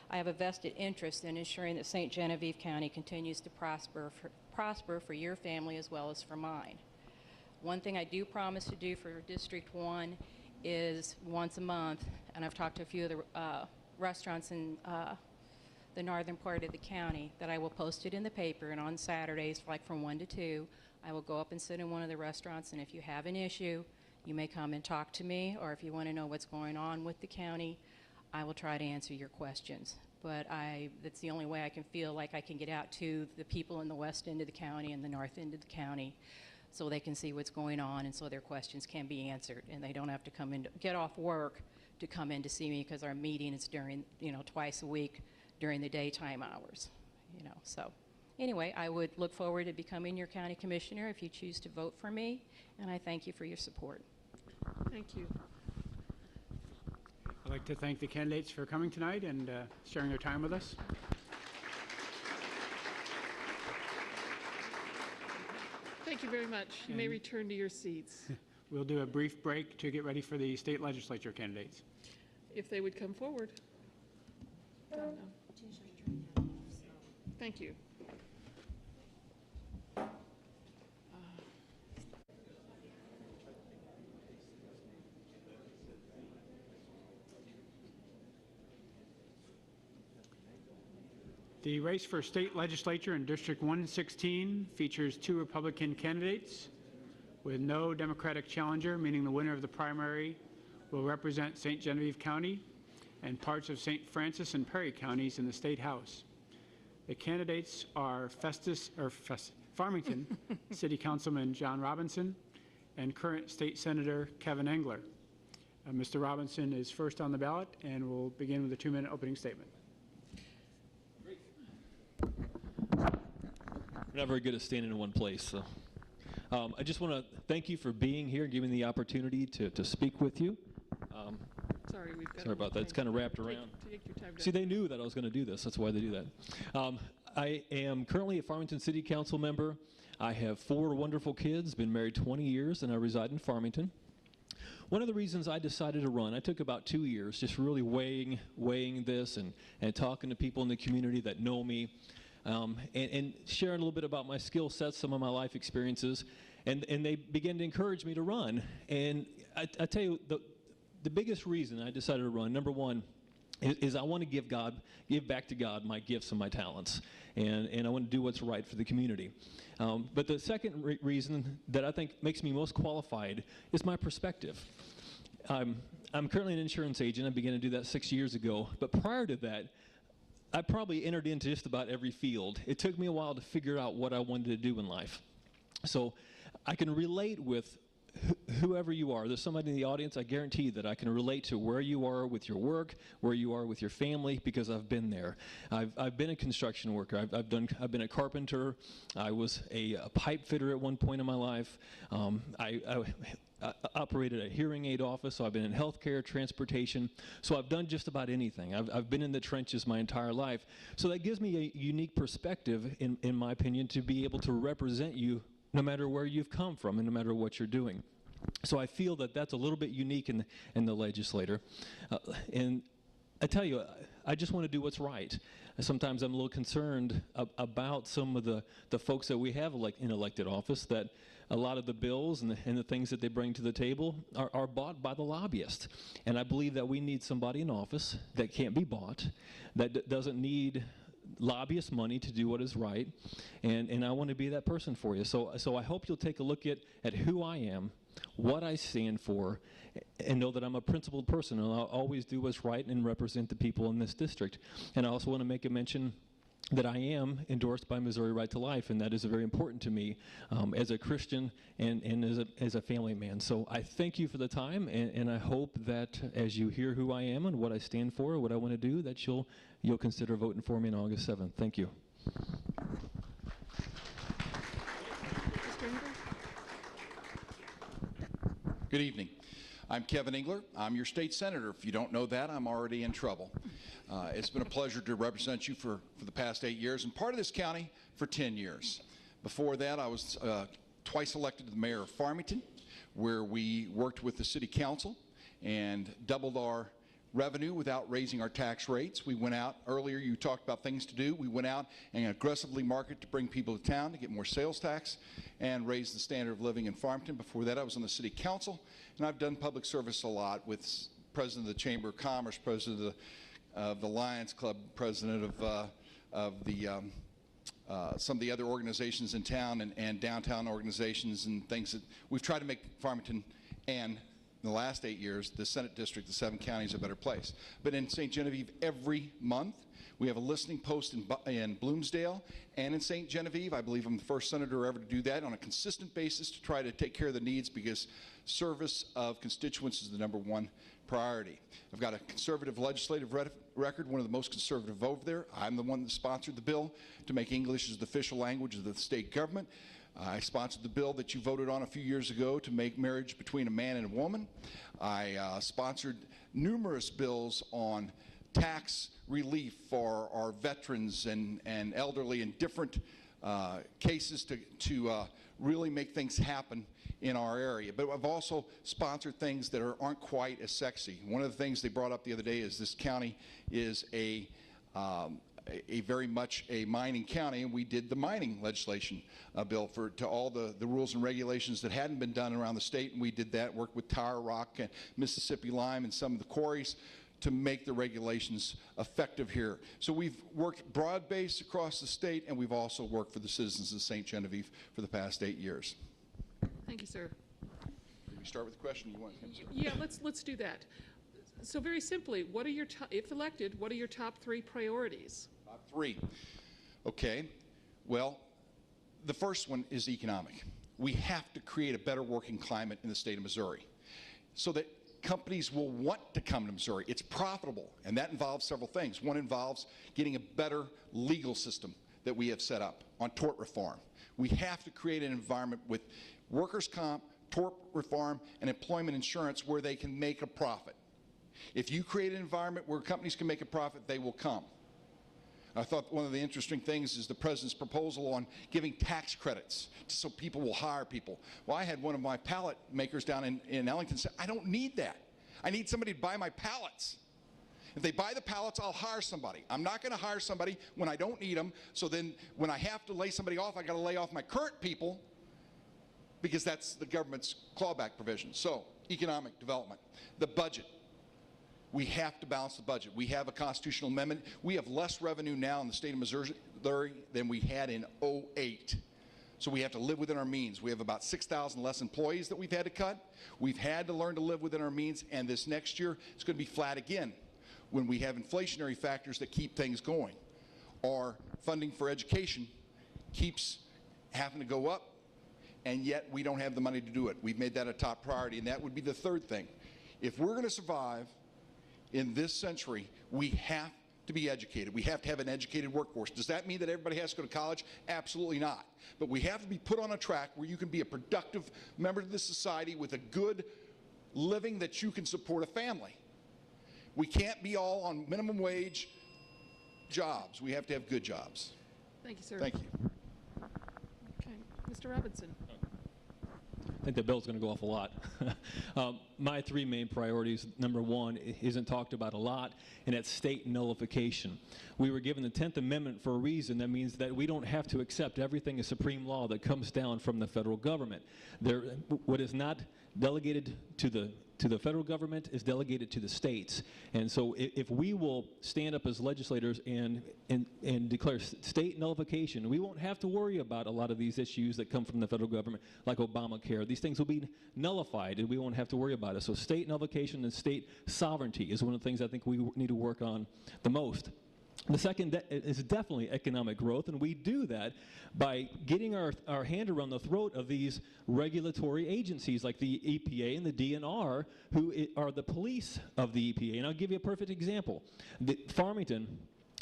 I have a vested interest in ensuring that St. Genevieve County continues to prosper for your family as well as for mine. One thing I do promise to do for District 1 is once a month, and I've talked to a few of the restaurants in the northern part of the county, that I will post it in the paper, and on Saturdays, like from 1 to 2, I will go up and sit in one of the restaurants, and if you have an issue, you may come and talk to me, or if you want to know what's going on with the county, I will try to answer your questions. But that's the only way I can feel like I can get out to the people in the west end of the county and the north end of the county, so they can see what's going on, and so their questions can be answered, and they don't have to come in, get off work to come in to see me, because our meeting is during, twice a week during the daytime hours, So anyway, I would look forward to becoming your county commissioner if you choose to vote for me, and I thank you for your support. Thank you. I'd like to thank the candidates for coming tonight and sharing their time with us. Thank you very much. You may return to your seats. We'll do a brief break to get ready for the state legislature candidates. If they would come forward. Thank you. The race for state legislature in District 116 features 2 Republican candidates with no Democratic challenger, meaning the winner of the primary will represent St. Genevieve County and parts of St. Francis and Perry counties in the State House. The candidates are Farmington City Councilman John Robinson and current State Senator Kevin Engler. Mr. Robinson is first on the ballot, and we'll begin with a 2-minute opening statement. We're not very good at standing in one place. So. I just want to thank you for being here and giving me the opportunity to speak with you. Sorry, we've got Sorry about that. It's kind of wrapped around. Take your time. See, they knew that I was going to do this. That's why they do that. I am currently a Farmington City Council member. I have 4 wonderful kids, been married 20 years, and I reside in Farmington. One of the reasons I decided to run, I took about 2 years just really weighing this and talking to people in the community that know me. And sharing a little bit about my skill sets, some of my life experiences, and they began to encourage me to run. And I tell you, the biggest reason I decided to run, number one, is I want to give back to God my gifts and my talents, and I want to do what's right for the community. But the second reason that I think makes me most qualified is my perspective. I'm currently an insurance agent. I began to do that 6 years ago, but prior to that, I probably entered into just about every field. It took me a while to figure out what I wanted to do in life. So I can relate with whoever you are. There's somebody in the audience, I guarantee that I can relate to where you are with your work, where you are with your family, because I've been there. I've been a construction worker. I've been a carpenter. I was a pipe fitter at one point in my life. I operated a hearing aid office, so I've been in healthcare, transportation, so I've done just about anything. I've been in the trenches my entire life. So that gives me a unique perspective, in my opinion, to be able to represent you no matter where you've come from and no matter what you're doing. So I feel that that's a little bit unique in the legislature. And I tell you, I just want to do what's right. Sometimes I'm a little concerned about some of the folks that we have in elected office, that a lot of the bills and the things that they bring to the table are bought by the lobbyists. And I believe that we need somebody in office that can't be bought, that doesn't need lobbyist money to do what is right, and I want to be that person for you. So I hope you'll take a look at who I am, what I stand for, and know that I'm a principled person, and I'll always do what's right and represent the people in this district. And I also want to make a mention that I am endorsed by Missouri Right to Life, and that is very important to me as a Christian and as a family man. So I thank you for the time, and I hope that as you hear who I am and what I stand for, what I want to do, that you'll consider voting for me on August 7th. Thank you. Good evening. I'm Kevin Engler. I'm your state senator. If you don't know that, I'm already in trouble. It's been a pleasure to represent you for the past 8 years and part of this county for 10 years. Before that, I was twice elected to the mayor of Farmington, where we worked with the city council and doubled our revenue without raising our tax rates. We went out, earlier you talked about things to do. We went out and aggressively marketed to bring people to town to get more sales tax and raise the standard of living in Farmington. Before that, I was on the city council, and I've done public service a lot with president of the Chamber of Commerce, president of the Lions Club, president of some of the other organizations in town and downtown organizations and things that we've tried to make Farmington and in the last 8 years, the Senate District, the 7 counties, a better place. But in St. Genevieve, every month, we have a listening post in Bloomsdale and in St. Genevieve. I believe I'm the first senator ever to do that on a consistent basis to try to take care of the needs, because service of constituents is the #1 priority. I've got a conservative legislative record, one of the most conservative over there. I'm the one that sponsored the bill to make English as the official language of the state government. I sponsored the bill that you voted on a few years ago to make marriage between a man and a woman. I sponsored numerous bills on tax relief for our veterans and elderly in different cases to really make things happen in our area. But I've also sponsored things that aren't quite as sexy. One of the things they brought up the other day is this county is a very much a mining county, and we did the mining legislation bill to all the rules and regulations that hadn't been done around the state, and we did that, worked with Tower Rock and Mississippi Lime and some of the quarries to make the regulations effective here. So we've worked broad-based across the state, and we've also worked for the citizens of St. Genevieve for the past 8 years. Thank you, sir. Did we start with the question you want? Yeah, let's do that. So very simply, what are your if elected, what are your top 3 priorities? Top 3. Okay. Well, the first one is economic. We have to create a better working climate in the state of Missouri so that companies will want to come to Missouri. It's profitable, and that involves several things. One involves getting a better legal system that we have set up on tort reform. We have to create an environment with workers' comp, tort reform, and employment insurance where they can make a profit. If you create an environment where companies can make a profit, they will come. I thought one of the interesting things is the president's proposal on giving tax credits so people will hire people. Well, I had one of my pallet makers down in Ellington say, I don't need that. I need somebody to buy my pallets. If they buy the pallets, I'll hire somebody. I'm not going to hire somebody when I don't need them, so then when I have to lay somebody off, I got to lay off my current people, because that's the government's clawback provision. So, economic development, the budget. We have to balance the budget. We have a constitutional amendment. We have less revenue now in the state of Missouri than we had in '08. So we have to live within our means. We have about 6,000 less employees that we've had to cut. We've had to learn to live within our means, and this next year it's going to be flat again when we have inflationary factors that keep things going. Our funding for education keeps having to go up, and yet we don't have the money to do it. We've made that a top priority, and that would be the third thing. If we're going to survive in this century, we have to be educated. We have to have an educated workforce. Does that mean that everybody has to go to college? Absolutely not. But we have to be put on a track where you can be a productive member of this society with a good living that you can support a family. We can't be all on minimum wage jobs. We have to have good jobs. Thank you, sir. Thank you. Okay, Mr. Robinson. I think the bill's going to go off a lot. My 3 main priorities, number 1, isn't talked about a lot, and that's state nullification. We were given the 10th Amendment for a reason. That means that we don't have to accept everything as supreme law that comes down from the federal government. What is not delegated to the federal government is delegated to the states. And so if we will stand up as legislators and declare state nullification, we won't have to worry about a lot of these issues that come from the federal government, like Obamacare. These things will be nullified, and we won't have to worry about it. So state nullification and state sovereignty is one of the things I think we need to work on the most. The second is definitely economic growth, and we do that by getting our hand around the throat of these regulatory agencies like the EPA and the DNR, who are the police of the EPA. And I'll give you a perfect example. Farmington,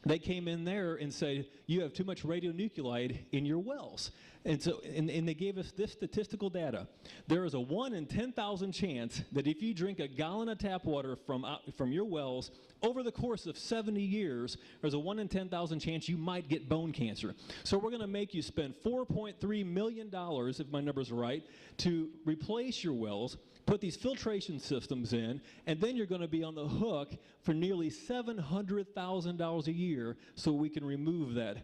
they came in there and said, you have too much radionuclide in your wells. And so, and they gave us this statistical data. There is a 1 in 10,000 chance that if you drink a gallon of tap water from your wells, over the course of 70 years, there's a 1 in 10,000 chance you might get bone cancer. So we're going to make you spend $4.3 million, if my numbers are right, to replace your wells. put these filtration systems in, and then you're going to be on the hook for nearly $700,000 a year so we can remove that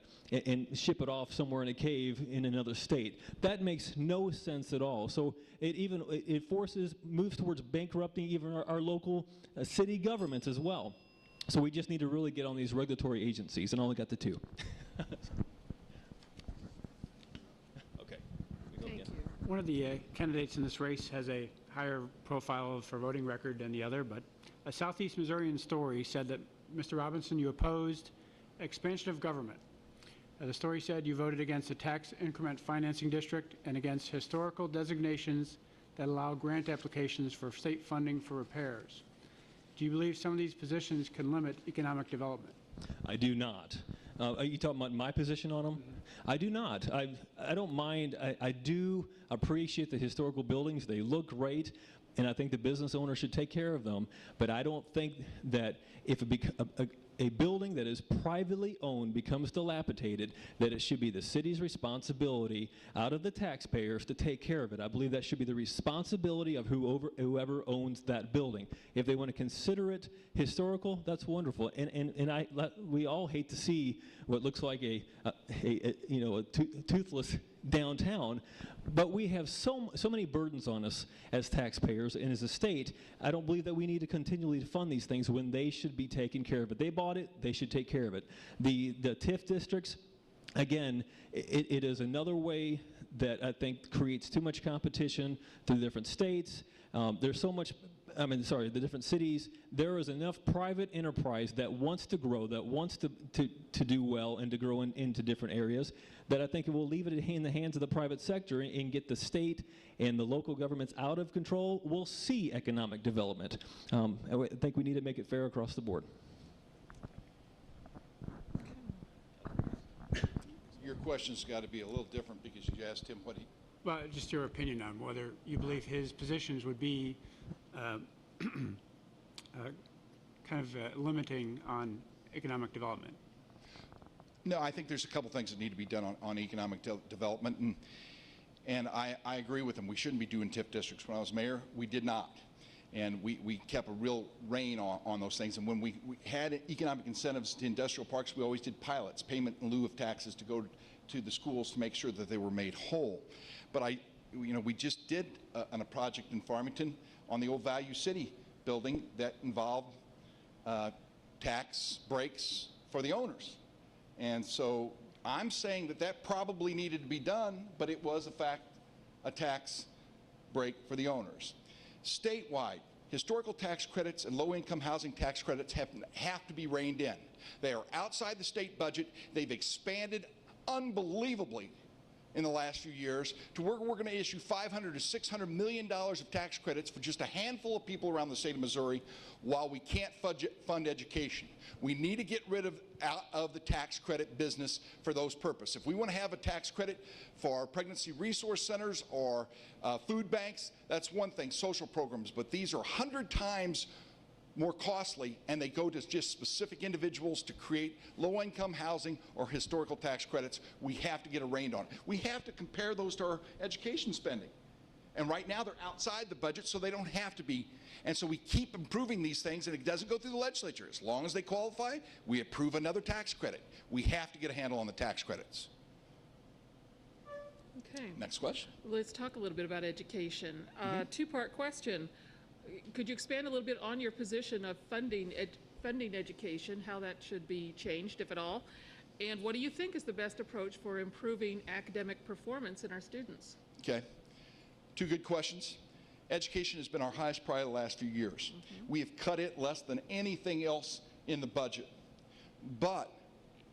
and ship it off somewhere in a cave in another state. That makes no sense at all. So it moves towards bankrupting even our local city governments as well. So we just need to really get on these regulatory agencies, and I only got the two. Okay. Thank you. One of the candidates in this race has a higher profile for voting record than the other, but a Southeast Missourian story said that, Mr. Robinson, you opposed expansion of government. The story said you voted against the tax increment financing district and against historical designations that allow grant applications for state funding for repairs. Do you believe some of these positions can limit economic development? I do not. Are you talking about my position on them? Mm-hmm. I do not. I don't mind. I do appreciate the historical buildings. They look great, and I think the business owner should take care of them. But I don't think that if a building that is privately owned becomes dilapidated, that it should be the city's responsibility out of the taxpayers to take care of it. I believe that should be the responsibility of whoever owns that building. If they want to consider it historical, that's wonderful. And we all hate to see what looks like a toothless downtown, but we have so many burdens on us as taxpayers and as a state. I don't believe that we need to continually fund these things when they should be taken care of. It. They bought it, they should take care of it. The TIF districts, again, it is another way that I think creates too much competition through different states. There's so much, the different cities. There is enough private enterprise that wants to grow, that wants to do well and to grow into different areas, that I think it will leave it in the hands of the private sector and get the state and the local governments out of control. We'll see economic development. I think we need to make it fair across the board. Your question's got to be a little different because you asked him what he... Well, just your opinion on whether you believe his positions would be limiting on economic development. No, I think there's a couple things that need to be done on economic development, and I agree with him. We shouldn't be doing TIF districts. When I was mayor, we did not, and we kept a real rein on those things. And when we had economic incentives to industrial parks, we always did pilots, payment in lieu of taxes, to go to the schools to make sure that they were made whole. But we just did a project in Farmington on the old Value City building that involved tax breaks for the owners. And so I'm saying that probably needed to be done, but it was, in fact, a tax break for the owners. Statewide, historical tax credits and low-income housing tax credits have to be reined in. They are outside the state budget. They've expanded unbelievably in the last few years to where we're going to issue $500 to $600 million of tax credits for just a handful of people around the state of Missouri while we can't fund education. We need to get rid out of the tax credit business for those purposes. If we want to have a tax credit for pregnancy resource centers or food banks, that's one thing, social programs, but these are 100 times more costly, and they go to just specific individuals to create low-income housing or historical tax credits. We have to get a rein on it. We have to compare those to our education spending. And right now they're outside the budget, so they don't have to be. And so we keep improving these things, and it doesn't go through the legislature. As long as they qualify, we approve another tax credit. We have to get a handle on the tax credits. Okay. Next question. Let's talk a little bit about education. Two-part question. Could you expand a little bit on your position of funding education, how that should be changed, if at all? And what do you think is the best approach for improving academic performance in our students? Okay. Two good questions. Education has been our highest priority the last few years. We have cut it less than anything else in the budget. But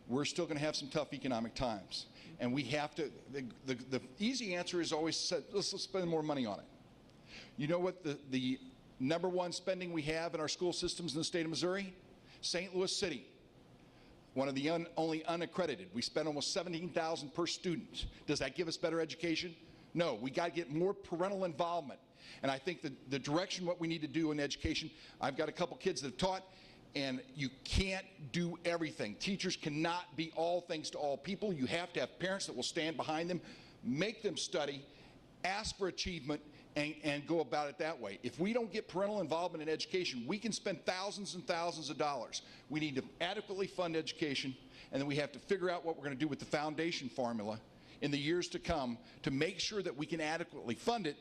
we're still going to have some tough economic times. And we have to, the easy answer is always, let's spend more money on it. You know what the number one spending we have in our school systems in the state of Missouri? St. Louis City, one of the only unaccredited. We spend almost $17,000 per student. Does that give us better education? No, we got to get more parental involvement. And I think the direction what we need to do in education, I've got a couple kids that have taught, and you can't do everything. Teachers cannot be all things to all people. You have to have parents that will stand behind them, make them study, ask for achievement, and go about it that way. If we don't get parental involvement in education, we can spend thousands and thousands of dollars. We need to adequately fund education, and then we have to figure out what we're going to do with the foundation formula in the years to come to make sure that we can adequately fund it,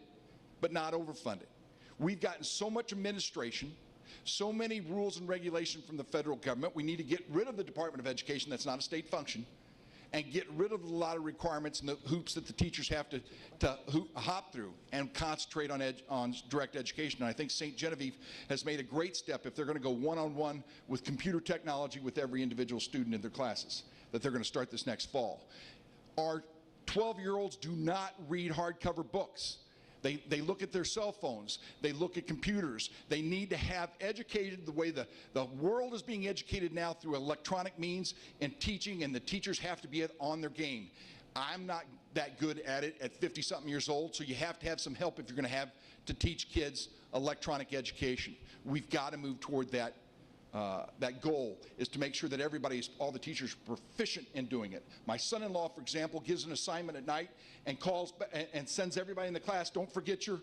but not overfund it. We've gotten so much administration, so many rules and regulations from the federal government. We need to get rid of the Department of Education, that's not a state function, and get rid of a lot of requirements and the hoops that the teachers have to hop through and concentrate on direct education. And I think St. Genevieve has made a great step if they're going to go one-on-one with computer technology with every individual student in their classes, that they're going to start this next fall. Our 12-year-olds do not read hardcover books. They look at their cell phones. They look at computers. They need to have educated the way the world is being educated now through electronic means and teaching, and the teachers have to be on their game. I'm not that good at it at 50-something years old, so you have to have some help if you're going to have to teach kids electronic education. We've got to move toward that. That goal is to make sure that all the teachers are proficient in doing it. My son-in-law, for example, gives an assignment at night and calls and sends everybody in the class, don't forget your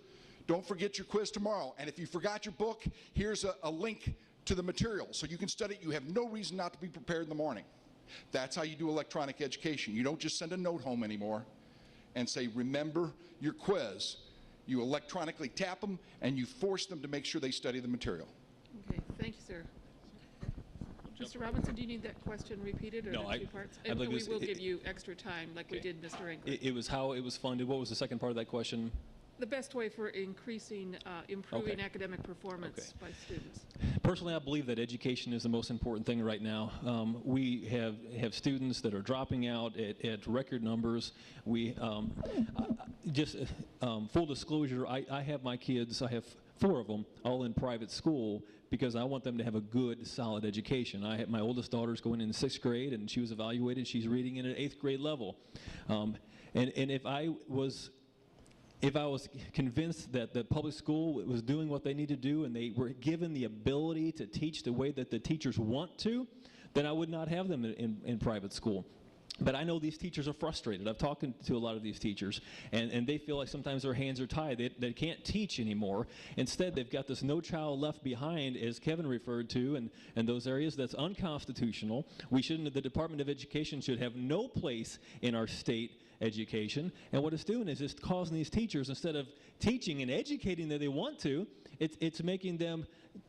quiz tomorrow. And if you forgot your book, here's a link to the material so you can study it. You have no reason not to be prepared in the morning. That's how you do electronic education. You don't just send a note home anymore and say, remember your quiz. You electronically tap them and you force them to make sure they study the material. Okay, thank you, sir. Mr. Robinson, do you need that question repeated or No, in two parts? I And believe we it's- will give you extra time like we did Mr. Engler. It was how it was funded. What was the second part of that question? The best way for improving Okay. academic performance by students. Personally, I believe that education is the most important thing right now. We have students that are dropping out at record numbers. We full disclosure, I have my kids, I have 4 of them, all in private school because I want them to have a good, solid education. My oldest daughter's going in 6th grade, and she was evaluated. She's reading in an 8th grade level. And if I was convinced that the public school was doing what they need to do and they were given the ability to teach the way that the teachers want to, then I would not have them in private school. But I know these teachers are frustrated. I've talked to a lot of these teachers, and they feel like sometimes their hands are tied. They can't teach anymore. Instead, they've got this no child left behind, as Kevin referred to, and those areas that's unconstitutional. The Department of Education should have no place in our state education. And what it's doing is it's causing these teachers, instead of teaching and educating that they want to, it's making them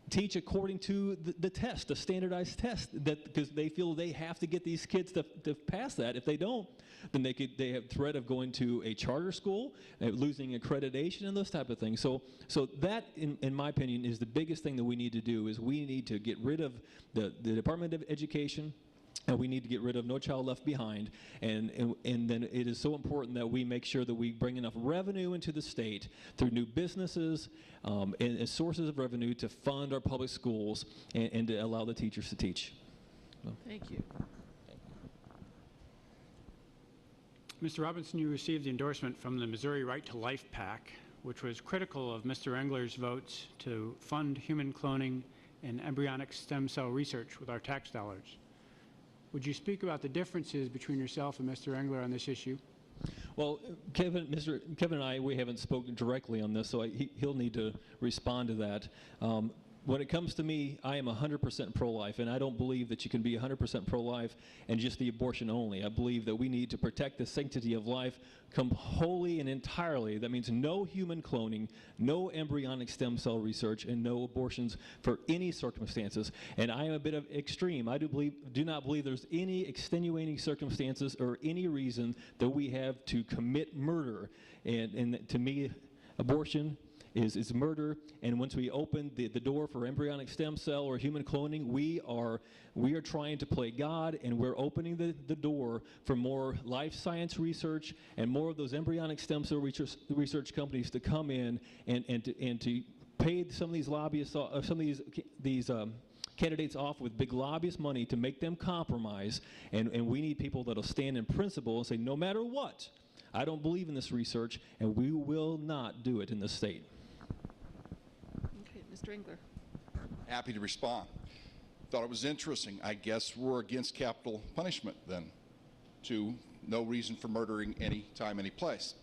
teach according to the test, the standardized test, because they feel they have to get these kids to pass that. If they don't, then they have threat of going to a charter school, losing accreditation, and those type of things. So that, in my opinion, is the biggest thing that we need to do. Is we need to get rid of the Department of Education. And we need to get rid of No Child Left Behind, and then it is so important that we make sure that we bring enough revenue into the state through new businesses and sources of revenue to fund our public schools and to allow the teachers to teach. So. Thank you. Mr. Robinson, you received the endorsement from the Missouri Right to Life PAC, which was critical of Mr. Engler's votes to fund human cloning and embryonic stem cell research with our tax dollars. Would you speak about the differences between yourself and Mr. Engler on this issue? Well, Kevin and I, we haven't spoken directly on this, so he'll need to respond to that. When it comes to me, I am 100% pro-life, and I don't believe that you can be 100% pro-life and just the abortion only. I believe that we need to protect the sanctity of life wholly and entirely. That means no human cloning, no embryonic stem cell research, and no abortions for any circumstances. And I am a bit of extreme. I do not believe there's any extenuating circumstances or any reason that we have to commit murder. And to me, abortion is murder, and once we open the door for embryonic stem cell or human cloning, we are trying to play God, and we're opening the door for more life science research and more of those embryonic stem cell research companies to come in and to pay some of these lobbyists, some of these candidates off with big lobbyist money to make them compromise, and we need people that'll stand in principle and say, no matter what, I don't believe in this research, and we will not do it in this state. Okay, Mr. Engler. Happy to respond. Thought it was interesting. I guess we're against capital punishment then, to no reason for murdering any time, any place.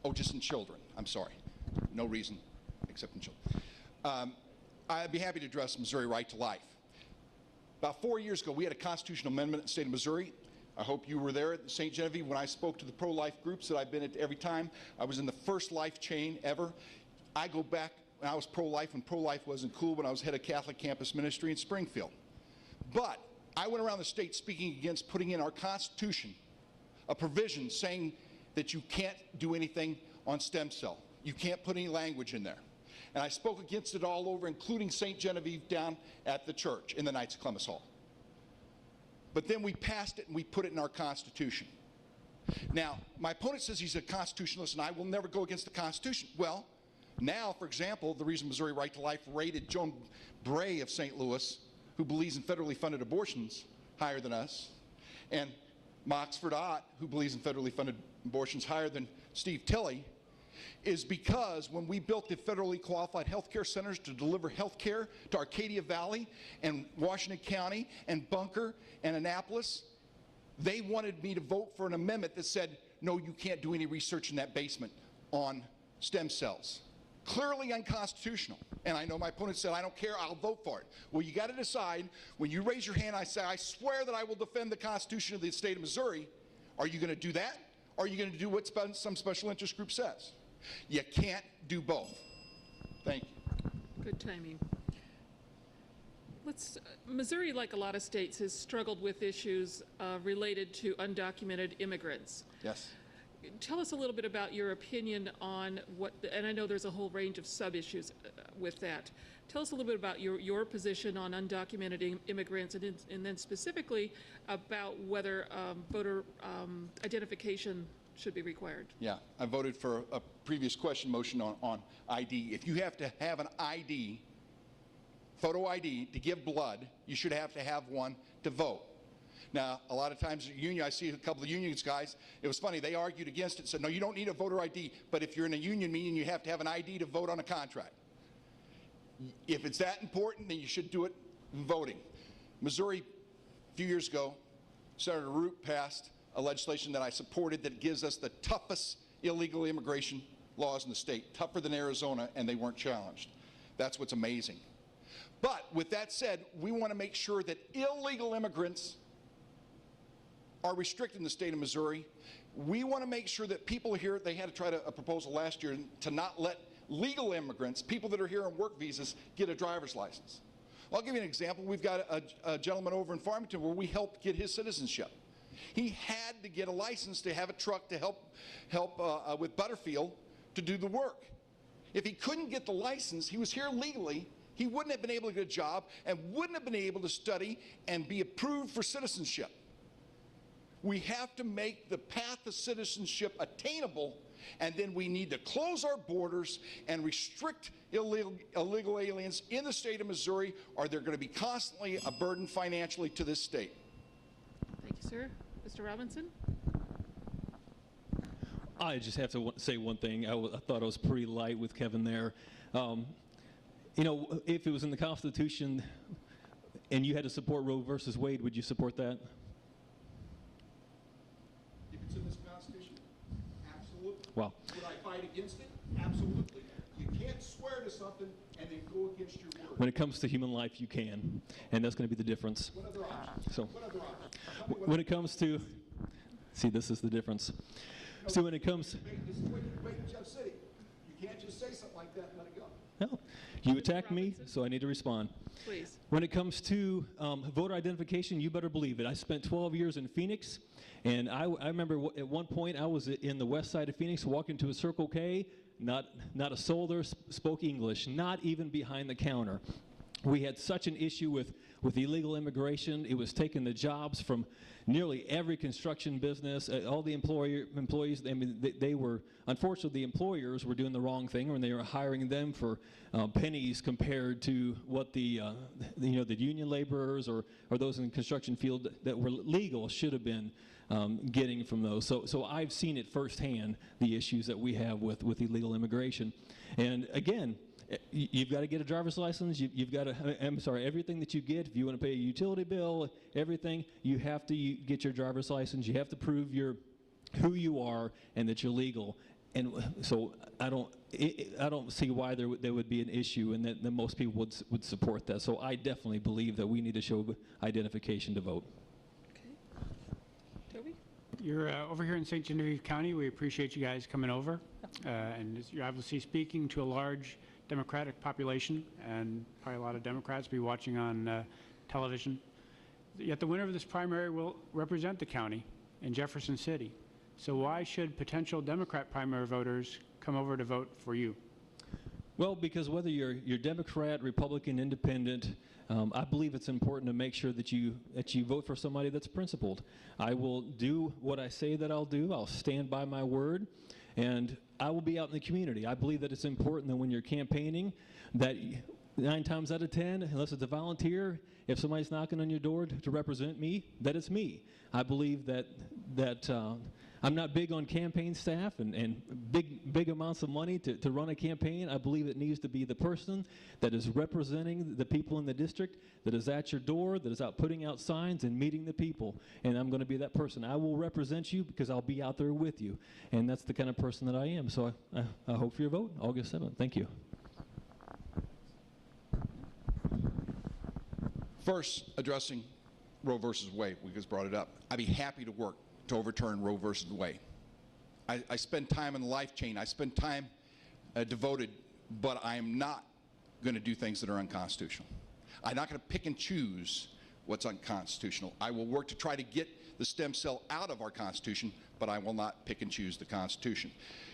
Oh, just in children. I'm sorry. no reason except in children. I'd be happy to address Missouri Right to Life. About 4 years ago, we had a constitutional amendment in the state of Missouri. I hope you were there at St. Genevieve when I spoke to the pro-life groups that I've been at every time. I was in the first life chain ever. I go back when I was pro-life, when pro-life wasn't cool, when I was head of Catholic campus ministry in Springfield. But I went around the state speaking against putting in our Constitution a provision saying that you can't do anything on stem cell. You can't put any language in there. And I spoke against it all over, including St. Genevieve down at the church in the Knights of Columbus Hall. But then we passed it and we put it in our Constitution. Now, my opponent says he's a constitutionalist and I will never go against the Constitution. Well, now, for example, the reason Missouri Right to Life rated Joan Bray of St. Louis, who believes in federally funded abortions, higher than us, and Moxford Ott, who believes in federally funded abortions, higher than Steve Tilley, is because when we built the federally qualified health care centers to deliver health care to Arcadia Valley and Washington County and Bunker and Annapolis, they wanted me to vote for an amendment that said, no, you can't do any research in that basement on stem cells. Clearly unconstitutional. And I know my opponent said, I don't care, I'll vote for it. Well, you got to decide, when you raise your hand, I say, I swear that I will defend the Constitution of the state of Missouri. Are you going to do that? Or are you going to do what some special interest group says? You can't do both. Thank you. Good timing. Missouri, like a lot of states, has struggled with issues related to undocumented immigrants. Yes. Tell us a little bit about your opinion on and I know there's a whole range of sub-issues with that. Tell us a little bit about your position on undocumented immigrants and then specifically about whether voter identification should be required. Yeah, I voted for a previous question motion on ID. If you have to have an ID, photo ID, to give blood, you should have to have one to vote. Now, a lot of times at union, I see a couple of unions guys, it was funny, they argued against it, said, no, you don't need a voter ID, but if you're in a union meeting, you have to have an ID to vote on a contract. If it's that important, then you should do it in voting. Missouri, a few years ago, Senator Root passed a legislation that I supported that gives us the toughest illegal immigration laws in the state, tougher than Arizona, and they weren't challenged. That's what's amazing. But with that said, we want to make sure that illegal immigrants are restricted in the state of Missouri. We want to make sure that people here, they had to try a proposal last year to not let legal immigrants, people that are here on work visas, get a driver's license. I'll give you an example. We've got a gentleman over in Farmington where we helped get his citizenship. He had to get a license to have a truck to help with Butterfield to do the work. If he couldn't get the license, he was here legally, he wouldn't have been able to get a job and wouldn't have been able to study and be approved for citizenship. We have to make the path to citizenship attainable, and then we need to close our borders and restrict illegal aliens in the state of Missouri, or they're going to be constantly a burden financially to this state. Thank you, sir. Mr. Robinson? I just have to say one thing. I thought I was pretty light with Kevin there. You know, if it was in the Constitution and you had to support Roe versus Wade, would you support that? If it's in this Constitution, absolutely. Well, Would I fight against it? Absolutely. You can't swear to something and then go against your word. when it comes to human life, you can, and that's going to be the difference. What other options? So, What other options? when it comes to, see, this is the difference. So when it comes, Wait, Jeff City. You can't just say something like that and let it go. no, you attacked me, so I need to respond. Please. When it comes to voter identification, you better believe it. I spent 12 years in Phoenix, and I remember at one point I was in the west side of Phoenix walking to a Circle K, not a soul there spoke English, not even behind the counter. We had such an issue with illegal immigration. It was taking the jobs from nearly every construction business. All the employees, I mean, they were, unfortunately, the employers were doing the wrong thing when they were hiring them for pennies compared to what the union laborers or those in the construction field that were legal should have been getting from those. So I've seen it firsthand, the issues that we have with illegal immigration. And again, you've got to get a driver's license. You've got to, I'm sorry, everything that you get, if you want to pay a utility bill, everything, you have to get your driver's license. You have to prove who you are and that you're legal. And so I don't see why there would be an issue, and that most people would support that. So I definitely believe that we need to show identification to vote. Okay. Toby? You're over here in St. Genevieve County. We appreciate you guys coming over. And you're obviously speaking to a large Democratic population, and probably a lot of Democrats be watching on television. Yet the winner of this primary will represent the county in Jefferson City. So why should potential Democrat primary voters come over to vote for you? Well, because whether you're Democrat, Republican, Independent, I believe it's important to make sure that you vote for somebody that's principled. I will do what I say that I'll do. I'll stand by my word, and I will be out in the community. I believe that it's important that when you're campaigning, that 9 times out of 10, unless it's a volunteer, if somebody's knocking on your door to represent me, that it's me. I believe that I'm not big on campaign staff and big amounts of money to run a campaign. I believe it needs to be the person that is representing the people in the district, that is at your door, that is out putting out signs and meeting the people. And I'm going to be that person. I will represent you because I'll be out there with you. And that's the kind of person that I am. So I hope for your vote August 7th. Thank you. First, addressing Roe versus Wade, we just brought it up. I'd be happy to work to overturn Roe versus Wade. I spend time in the life chain. I spend time devoted, but I am not going to do things that are unconstitutional. I'm not going to pick and choose what's unconstitutional. I will work to try to get the stem cell out of our Constitution, but I will not pick and choose the Constitution.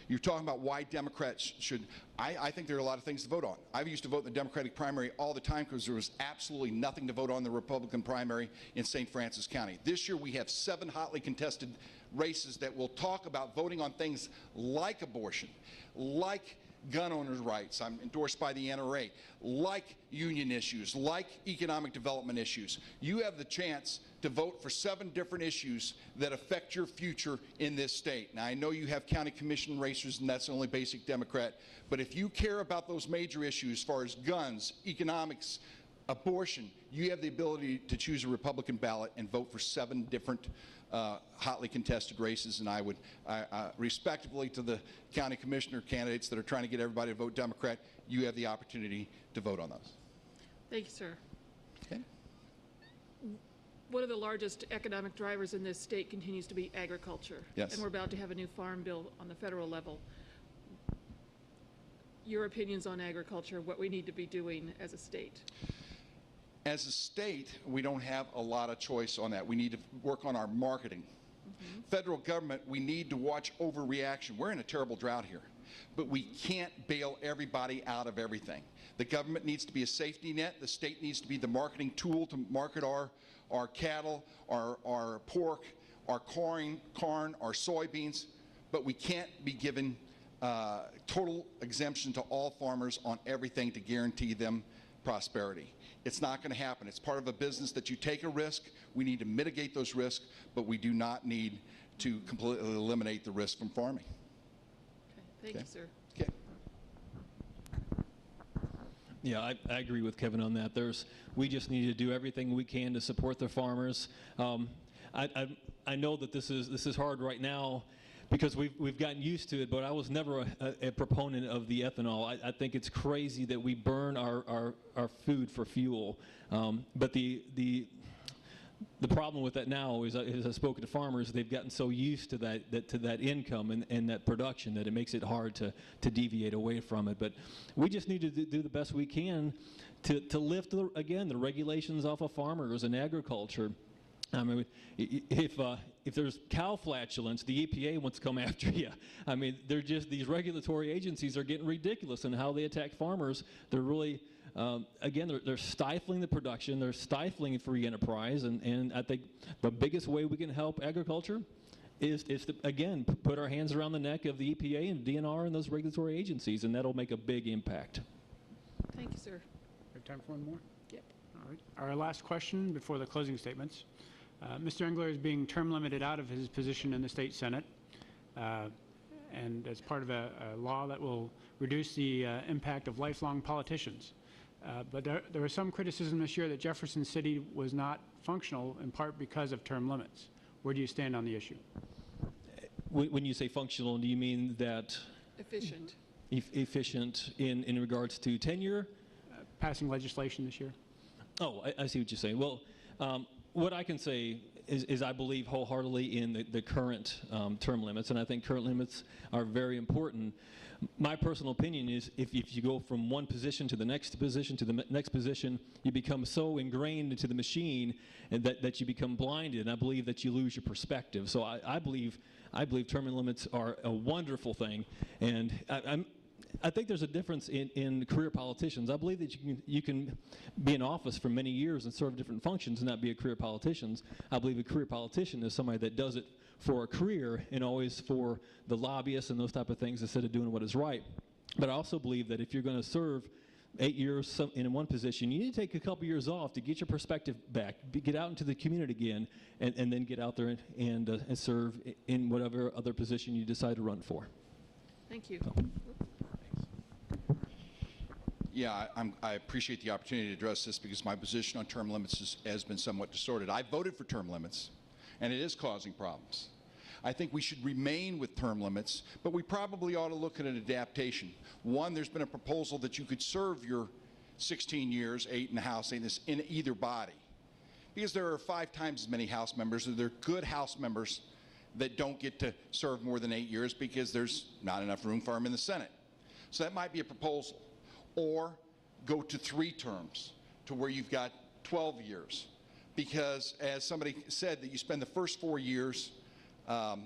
You're talking about why Democrats should. I think there are a lot of things to vote on. I used to vote in the Democratic primary all the time because there was absolutely nothing to vote on in the Republican primary in St. Francis County. This year we have 7 hotly contested races that will talk about voting on things like abortion, like gun owners' rights. I'm endorsed by the NRA, like union issues, like economic development issues. You have the chance to vote for 7 different issues that affect your future in this state. Now, I know you have county commission races, and that's the only basic Democrat, but if you care about those major issues as far as guns, economics, abortion, you have the ability to choose a Republican ballot and vote for 7 different hotly contested races. And I would, respectively to the county commissioner candidates that are trying to get everybody to vote Democrat, you have the opportunity to vote on those. Thank you, sir. Okay. One of the largest economic drivers in this state continues to be agriculture. Yes. And we're about to have a new farm bill on the federal level. Your opinions on agriculture, what we need to be doing as a state? As a state, we don't have a lot of choice on that. We need to work on our marketing. Federal government, we need to watch overreaction. We're in a terrible drought here, but we can't bail everybody out of everything. The government needs to be a safety net. The state needs to be the marketing tool to market our cattle, our pork, our corn, our soybeans, but we can't be given total exemption to all farmers on everything to guarantee them prosperity. It's not going to happen. It's part of a business that you take a risk. We need to mitigate those risks, but we do not need to completely eliminate the risk from farming. Okay. Thank you, sir. Okay. Yeah, I agree with Kevin on that. We just need to do everything we can to support the farmers. I know that this is hard right now because we've gotten used to it, but I was never a proponent of the ethanol. I think it's crazy that we burn our food for fuel. But the problem with that now is, as I've spoken to farmers, they've gotten so used to that income and that production that it makes it hard to deviate away from it. But we just need to do the best we can to lift, again, the regulations off of farmers and agriculture. I mean, if there's cow flatulence, the EPA wants to come after you. I mean, they're just, these regulatory agencies are getting ridiculous in how they attack farmers. They're really, again, they're stifling the production. They're stifling free enterprise. And I think the biggest way we can help agriculture is to, again, put our hands around the neck of the EPA and DNR and those regulatory agencies, and that'll make a big impact. Thank you, sir. We have time for one more? Yep. All right. Our last question before the closing statements. Mr. Engler is being term limited out of his position in the state Senate, and as part of a law that will reduce the impact of lifelong politicians. But there was some criticism this year that Jefferson City was not functional in part because of term limits. Where do you stand on the issue? when you say functional, do you mean that Efficient. efficient in regards to tenure? Passing legislation this year. Oh, I see what you're saying. Well, what I can say is I believe wholeheartedly in the current term limits, and I think current limits are very important. My personal opinion is if you go from one position to the next position to the next position, you become so ingrained into the machine and that you become blinded, and I believe that you lose your perspective. So I believe term limits are a wonderful thing, and I think there's a difference in career politicians. I believe that you can be in office for many years and serve different functions and not be a career politician. I believe a career politician is somebody that does it for a career and always for the lobbyists and those type of things instead of doing what is right. But I also believe that if you're going to serve 8 years in one position, you need to take a couple years off to get your perspective back, get out into the community again, and then get out there and serve in whatever other position you decide to run for. Thank you. Yeah, I appreciate the opportunity to address this because my position on term limits has been somewhat distorted. I voted for term limits, and it is causing problems. I think we should remain with term limits, but we probably ought to look at an adaptation. One, there's been a proposal that you could serve your 16 years, 8 in the House, in either body, because there are 5 times as many House members, and there are good House members that don't get to serve more than 8 years because there's not enough room for them in the Senate. So that might be a proposal. Or go to 3 terms to where you've got 12 years. Because as somebody said, that you spend the first 4 years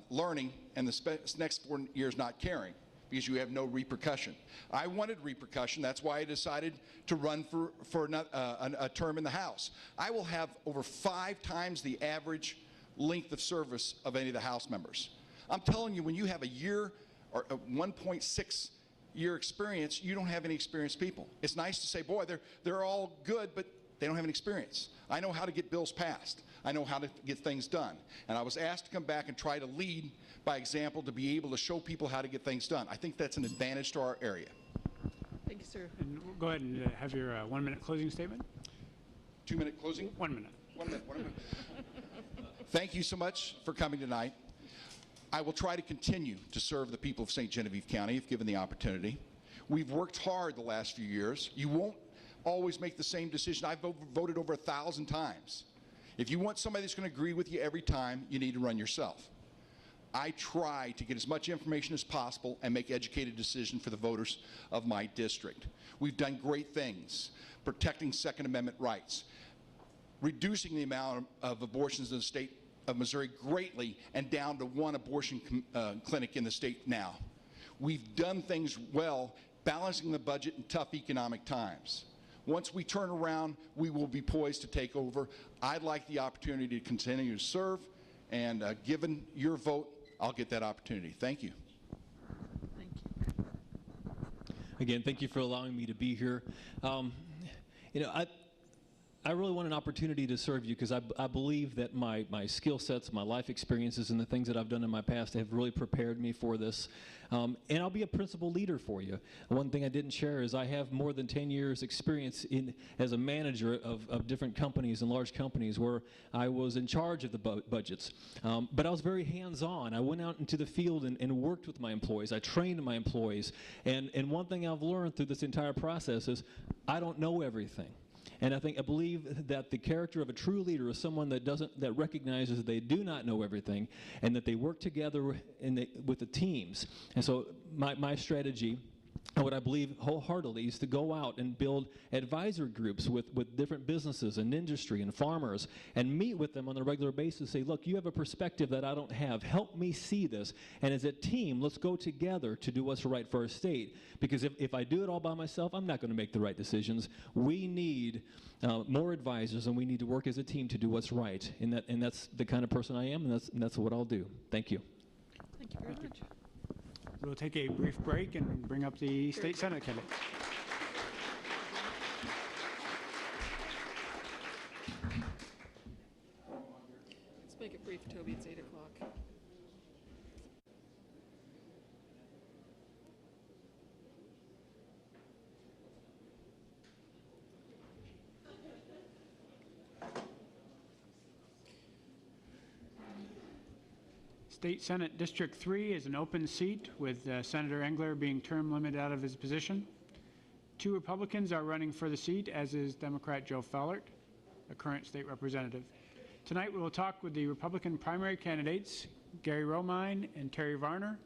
learning and the next 4 years not caring because you have no repercussion. I wanted repercussion. That's why I decided to run for a term in the House. I will have over 5 times the average length of service of any of the House members. I'm telling you, when you have a year or 1.6 year experience, you don't have any experienced people. It's nice to say, boy, they're all good, but they don't have any experience. I know how to get bills passed. I know how to get things done. And I was asked to come back and try to lead by example to be able to show people how to get things done. I think that's an advantage to our area. Thank you, sir. And we'll go ahead and have your 1-minute closing statement. 2-minute closing? 1 minute. 1 minute, 1 minute. Thank you so much for coming tonight. I will try to continue to serve the people of St. Genevieve County if given the opportunity. We've worked hard the last few years. You won't always make the same decision. I've voted over 1,000 times. If you want somebody that's going to agree with you every time, you need to run yourself. I try to get as much information as possible and make educated decisions for the voters of my district. We've done great things, protecting Second Amendment rights, reducing the amount of abortions in the state of Missouri greatly and down to 1 abortion clinic in the state now. We've done things well, balancing the budget in tough economic times. Once we turn around, we will be poised to take over. I'd like the opportunity to continue to serve, and given your vote, I'll get that opportunity. Thank you. Thank you. Again, thank you for allowing me to be here. I really want an opportunity to serve you because I believe that my skill sets, my life experiences, and the things that I've done in my past have really prepared me for this. And I'll be a principal leader for you. One thing I didn't share is I have more than 10 years experience as a manager of different companies and large companies where I was in charge of the budgets. But I was very hands-on. I went out into the field and worked with my employees. I trained my employees. And one thing I've learned through this entire process is I don't know everything. And I believe that the character of a true leader is someone that recognizes they do not know everything and that they work together with the teams. And so my strategy, and what I believe wholeheartedly, is to go out and build advisory groups with different businesses and industry and farmers and meet with them on a regular basis. Say, look, you have a perspective that I don't have. Help me see this. And as a team, let's go together to do what's right for our state. Because if I do it all by myself, I'm not going to make the right decisions. We need more advisors, and we need to work as a team to do what's right. And that's the kind of person I am, and that's what I'll do. Thank you. Thank you very much. We'll take a brief break and bring up the state senate candidates. Let's make it brief, Toby. It's 8 o'clock. State Senate District 3 is an open seat, with Senator Engler being term limited out of his position. 2 Republicans are running for the seat, as is Democrat Joe Fellert, a current state representative. Tonight we will talk with the Republican primary candidates, Gary Romine and Terry Varner,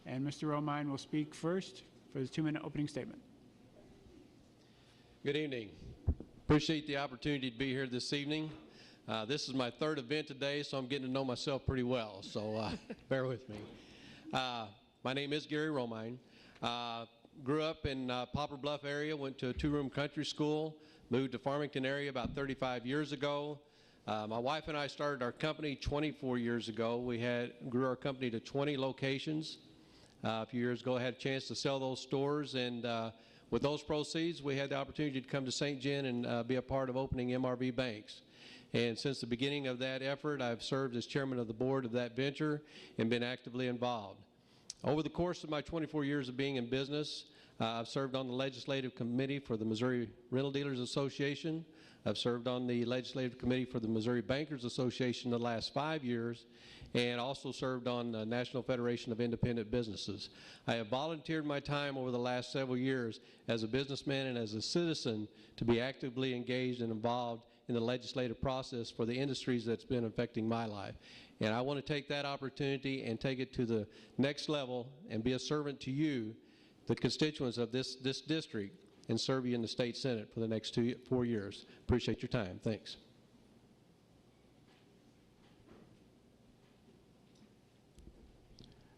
and Mr. Romine will speak first for his 2-minute opening statement. Good evening. Appreciate the opportunity to be here this evening. This is my 3rd event today, so I'm getting to know myself pretty well, so bear with me. My name is Gary Romine. Grew up in Poplar Bluff area, went to a 2-room country school, moved to Farmington area about 35 years ago. My wife and I started our company 24 years ago. We grew our company to 20 locations. A few years ago, I had a chance to sell those stores, and with those proceeds, we had the opportunity to come to St. Gen and be a part of opening MRV banks. And since the beginning of that effort, I've served as chairman of the board of that venture and been actively involved. Over the course of my 24 years of being in business, I've served on the legislative committee for the Missouri Rental Dealers Association. I've served on the legislative committee for the Missouri Bankers Association the last 5 years, and also served on the National Federation of Independent Businesses. I have volunteered my time over the last several years as a businessman and as a citizen to be actively engaged and involved in the legislative process for the industries that's been affecting my life. And I want to take that opportunity and take it to the next level and be a servant to you, the constituents of this district, and serve you in the state senate for the next 4 years. Appreciate your time. Thanks.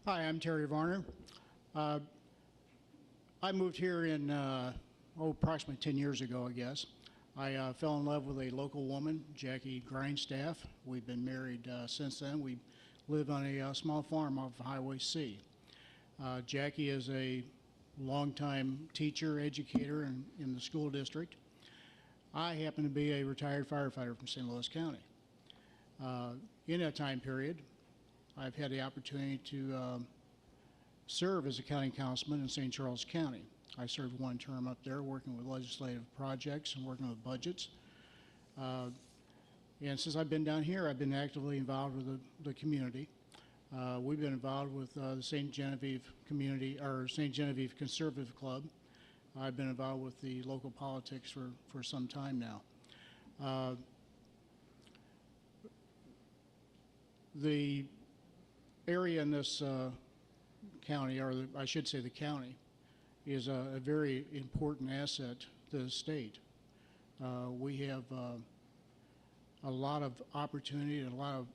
Hi, I'm Terry Varner. I moved here in approximately 10 years ago, I guess. I fell in love with a local woman, Jackie Grindstaff. We've been married since then. We live on a small farm off Highway C. Jackie is a longtime teacher, educator in the school district. I happen to be a retired firefighter from St. Louis County. In that time period, I've had the opportunity to serve as a county councilman in St. Charles County. I served 1 term up there working with legislative projects and working with budgets. And since I've been down here, I've been actively involved with the community. We've been involved with the St. Genevieve community, or St. Genevieve Conservative Club. I've been involved with the local politics for some time now. The area in this county, or I should say the county, is a very important asset to the state. We have a lot of opportunity and a lot of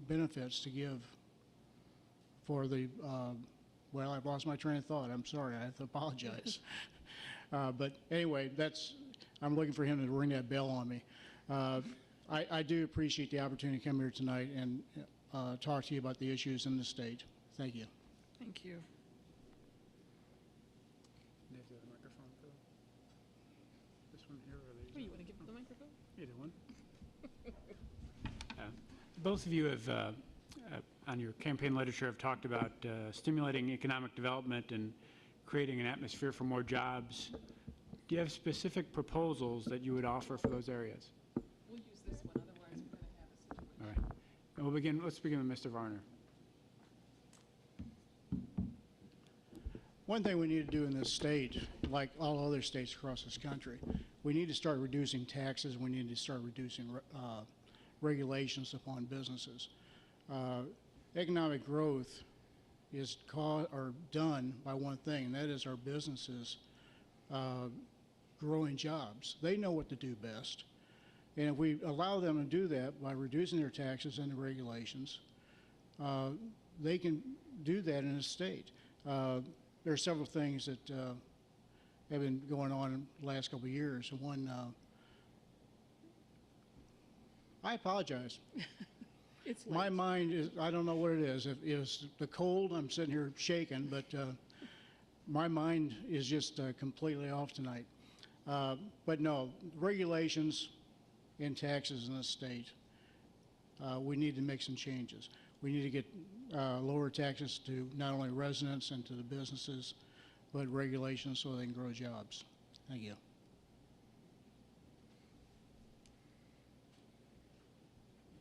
benefits to give for the, well, I've lost my train of thought. I'm sorry, I have to apologize. But anyway, I'm looking for him to ring that bell on me. I do appreciate the opportunity to come here tonight and talk to you about the issues in the state. Thank you. Thank you. This one here, or Oh, you want to give him the microphone? either one. Both of you have, on your campaign literature, have talked about stimulating economic development and creating an atmosphere for more jobs. Do you have specific proposals that you would offer for those areas? We'll use this one, otherwise we're going to have a situation. All right. And let's begin with Mr. Varner. One thing we need to do in this state, like all other states across this country, we need to start reducing taxes. We need to start reducing regulations upon businesses. Economic growth is done by one thing, and that is our businesses growing jobs. They know what to do best. And if we allow them to do that by reducing their taxes and the regulations, they can do that in a state. There are several things that have been going on in the last couple of years. One, I apologize. It's late. My mind is, I don't know what it is. If it's the cold, I'm sitting here shaking, but my mind is just completely off tonight. But no, regulations and taxes in the state, we need to make some changes. We need to get lower taxes to not only residents and to the businesses, but regulations so they can grow jobs. Thank you.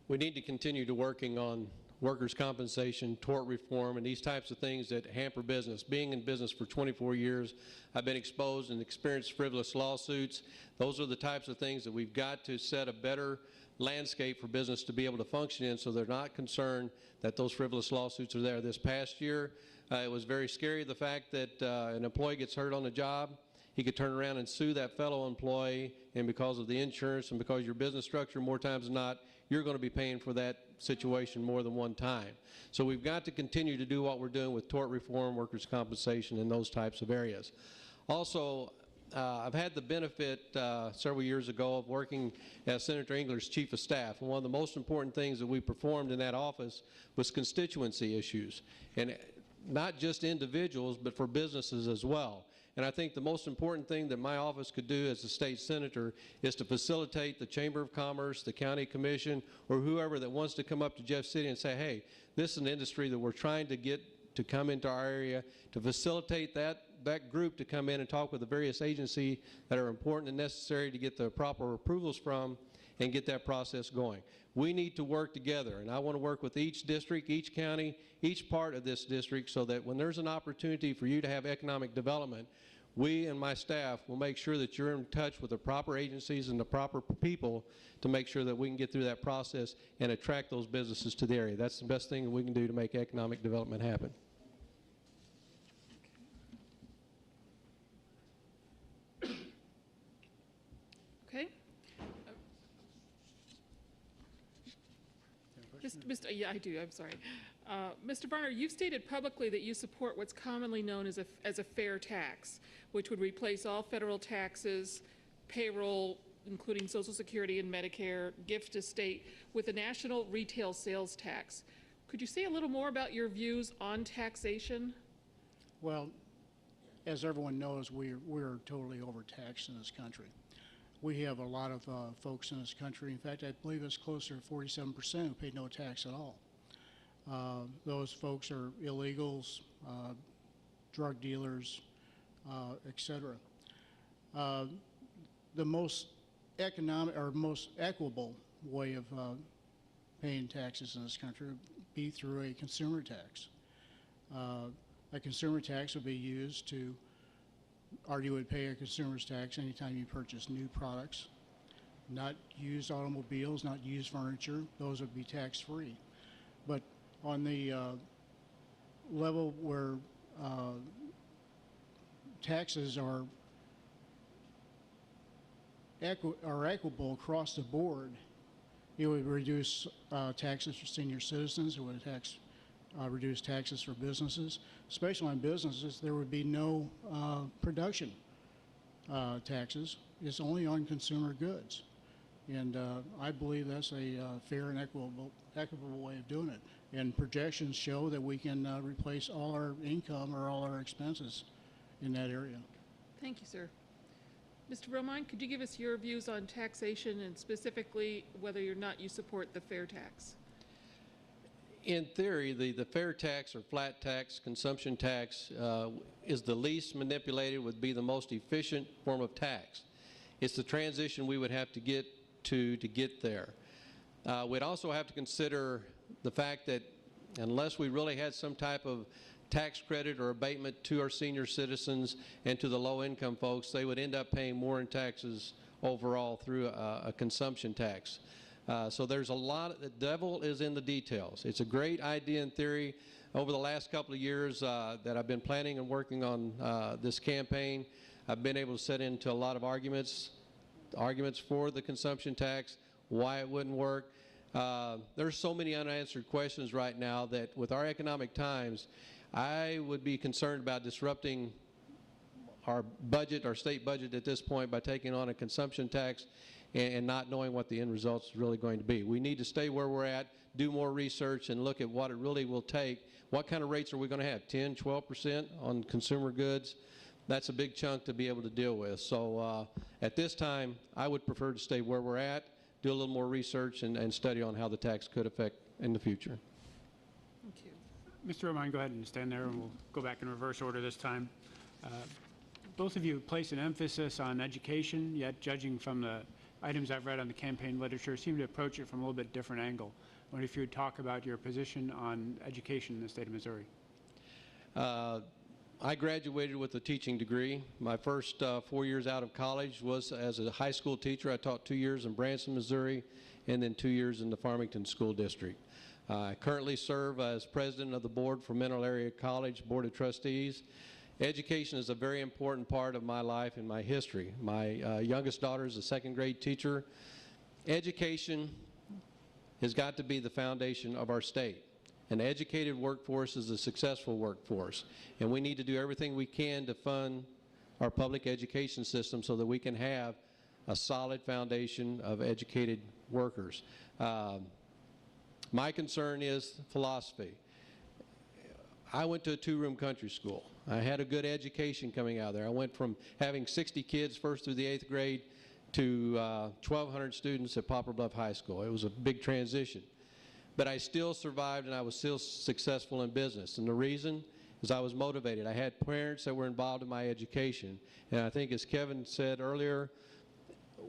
We need to continue to working on workers' compensation, tort reform, and these types of things that hamper business. Being in business for 24 years, I've been exposed and experienced frivolous lawsuits. Those are the types of things that we've got to set a better landscape for business to be able to function in, so they're not concerned that those frivolous lawsuits are there. This past year, it was very scary, the fact that an employee gets hurt on the job, he could turn around and sue that fellow employee, and because of the insurance and because your business structure, more times than not, you're going to be paying for that situation more than one time. So we've got to continue to do what we're doing with tort reform, workers' compensation, and those types of areas. Also, I've had the benefit several years ago of working as Senator Engler's Chief of Staff. And one of the most important things that we performed in that office was constituency issues. And not just individuals, but for businesses as well. And I think the most important thing that my office could do as a state senator is to facilitate the Chamber of Commerce, the county commission, or whoever that wants to come up to Jeff City and say, hey, this is an industry that we're trying to get to come into our area, to facilitate that group to come in and talk with the various agencies that are important and necessary to get the proper approvals from and get that process going. We need to work together, and I want to work with each district, each county, each part of this district, so that when there's an opportunity for you to have economic development, we and my staff will make sure that you're in touch with the proper agencies and the proper people to make sure that we can get through that process and attract those businesses to the area. That's the best thing that we can do to make economic development happen. Okay. Yeah, I do. I'm sorry. Mr. Varner, you've stated publicly that you support what's commonly known as a fair tax, which would replace all federal taxes, payroll, including Social Security and Medicare, gift to state, with a national retail sales tax. Could you say a little more about your views on taxation? Well, As everyone knows, we're totally overtaxed in this country. We have a lot of folks in this country. In fact, I believe it's closer to 47% who pay no tax at all. Those folks are illegals, drug dealers, etc. The most economic or most equitable way of paying taxes in this country would be through a consumer tax. A consumer tax would be used to, or you would pay a consumer's tax anytime you purchase new products, not used automobiles, not used furniture. Those would be tax-free. But on the level where taxes are equitable across the board, it would reduce taxes for senior citizens. It would reduce taxes for businesses. Especially on businesses, there would be no production taxes. It's only on consumer goods. And I believe that's a fair and equitable way of doing it. And projections show that we can replace all our income or all our expenses in that area. Thank you, sir. Mr. Romine, could you give us your views on taxation and specifically whether or not you support the fair tax? In theory, the fair tax or flat tax, consumption tax, is the least manipulated, would be the most efficient form of tax. It's the transition we would have to get to get there. We'd also have to consider the fact that unless we really had some type of tax credit or abatement to our senior citizens and to the low-income folks, they would end up paying more in taxes overall through a consumption tax. So there's a lot, the devil is in the details. It's a great idea in theory. Over the last couple of years that I've been planning and working on this campaign, I've been able to set into a lot of arguments for the consumption tax, why it wouldn't work. There's so many unanswered questions right now that with our economic times, I would be concerned about disrupting our budget, our state budget at this point by taking on a consumption tax and not knowing what the end result is really going to be. We need to stay where we're at, do more research, and look at what it really will take. What kind of rates are we going to have? 10, 12% on consumer goods? That's a big chunk to be able to deal with. So at this time, I would prefer to stay where we're at, do a little more research, and study on how the tax could affect in the future. Thank you. Mr. Romine, go ahead and stand there, and we'll go back in reverse order this time. Both of you place an emphasis on education, yet judging from the items I've read on the campaign literature, seem to approach it from a little bit different angle. wonder if you would talk about your position on education in the state of Missouri. I graduated with a teaching degree. My first 4 years out of college was as a high school teacher. I taught 2 years in Branson, Missouri, and then 2 years in the Farmington School District. I currently serve as president of the board for Mineral Area College Board of Trustees. Education is a very important part of my life and my history. My youngest daughter is a second grade teacher. Education has got to be the foundation of our state. An educated workforce is a successful workforce, and we need to do everything we can to fund our public education system so that we can have a solid foundation of educated workers. My concern is philosophy. I went to a two-room country school. I had a good education coming out of there. I went from having 60 kids first through the 8th grade to 1,200 students at Poplar Bluff High School. It was a big transition. But I still survived and I was still successful in business. And the reason is I was motivated. I had parents that were involved in my education. And I think as Kevin said earlier,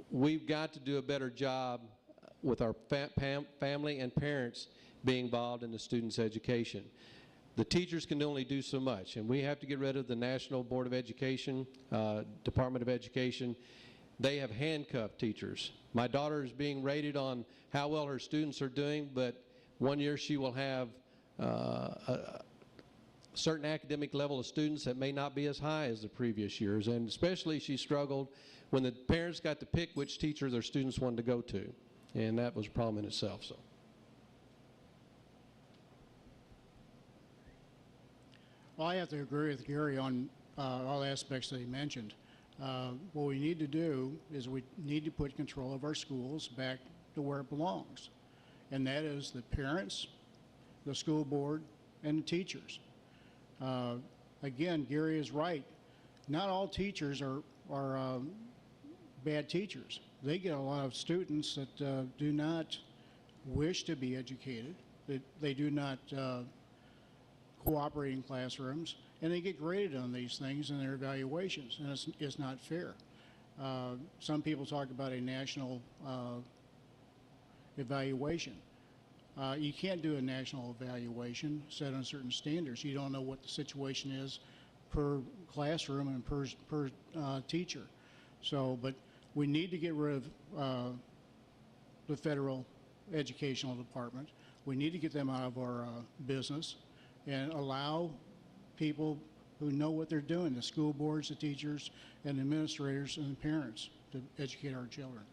we've got to do a better job with our family and parents being involved in the students' education. The teachers can only do so much, and we have to get rid of the National Board of Education, Department of Education. They have handcuffed teachers. My daughter is being rated on how well her students are doing, but one year she will have a certain academic level of students that may not be as high as the previous years, and especially she struggled when the parents got to pick which teacher their students wanted to go to, and that was a problem in itself. So. Well, I have to agree with Gary on all aspects that he mentioned. What we need to do is we need to put control of our schools back to where it belongs, and that is the parents, the school board, and the teachers. Again, Gary is right. Not all teachers are bad teachers. They get a lot of students that do not wish to be educated. They do not cooperate in classrooms, and they get graded on these things in their evaluations, and it's not fair. Some people talk about a national evaluation. You can't do a national evaluation set on certain standards. You don't know what the situation is per classroom and per teacher. So, but we need to get rid of the federal educational department. We need to get them out of our business and allow people who know what they're doing, the school boards, the teachers, and administrators and the parents, to educate our children.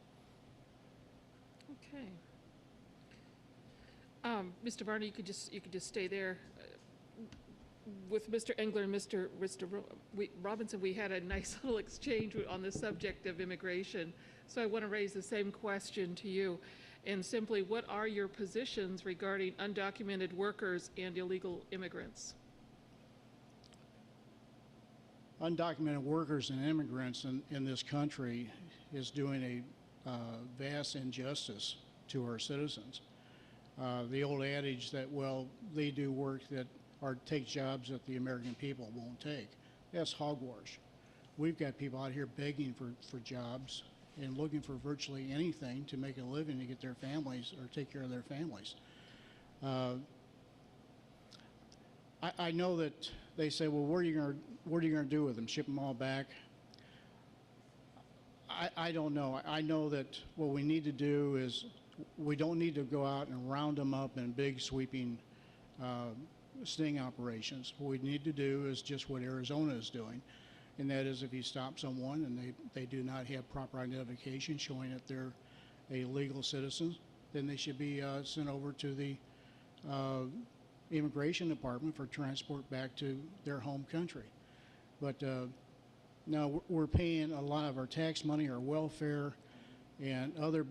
Okay. Mr. Varney, you could just stay there. With Mr. Engler and Mr. Robinson, we had a nice little exchange on the subject of immigration. So I want to raise the same question to you. And simply, what are your positions regarding undocumented workers and illegal immigrants? Undocumented workers and immigrants in this country is doing a vast injustice to our citizens. The old adage that, well, they do work that or take jobs that the American people won't take, that's hogwash. We've got people out here begging for jobs and looking for virtually anything to make a living to get their families or take care of their families. I know that they say, well, what are you going to do with them? Ship them all back? I don't know. I know that what we need to do is we don't need to go out and round them up in big sweeping sting operations. What we need to do is just what Arizona is doing, and that is if you stop someone and they do not have proper identification showing that they're a legal citizen, then they should be sent over to the immigration department for transport back to their home country. But now we're paying a lot of our tax money, our welfare, and other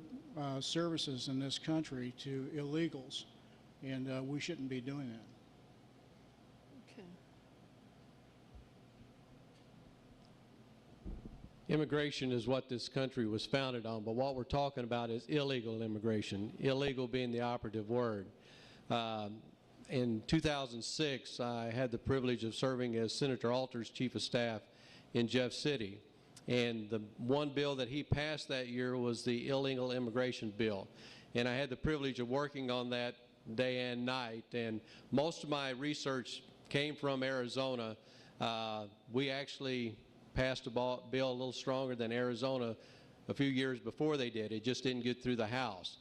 services in this country to illegals, and we shouldn't be doing that. Okay. Immigration is what this country was founded on, but what we're talking about is illegal immigration, illegal being the operative word. In 2006, I had the privilege of serving as Senator Alter's Chief of Staff in Jeff City, and the one bill that he passed that year was the illegal immigration bill. and I had the privilege of working on that day and night. And most of my research came from Arizona. We actually passed a bill a little stronger than Arizona a few years before they did. It just didn't get through the House.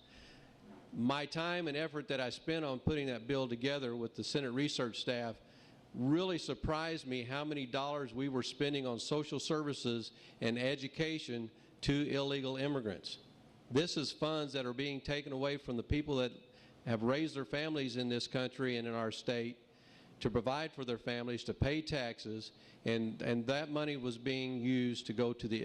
My time and effort that I spent on putting that bill together with the Senate research staff really surprised me how many dollars we were spending on social services and education to illegal immigrants. This is funds that are being taken away from the people that have raised their families in this country and in our state to provide for their families, to pay taxes, and that money was being used to go to the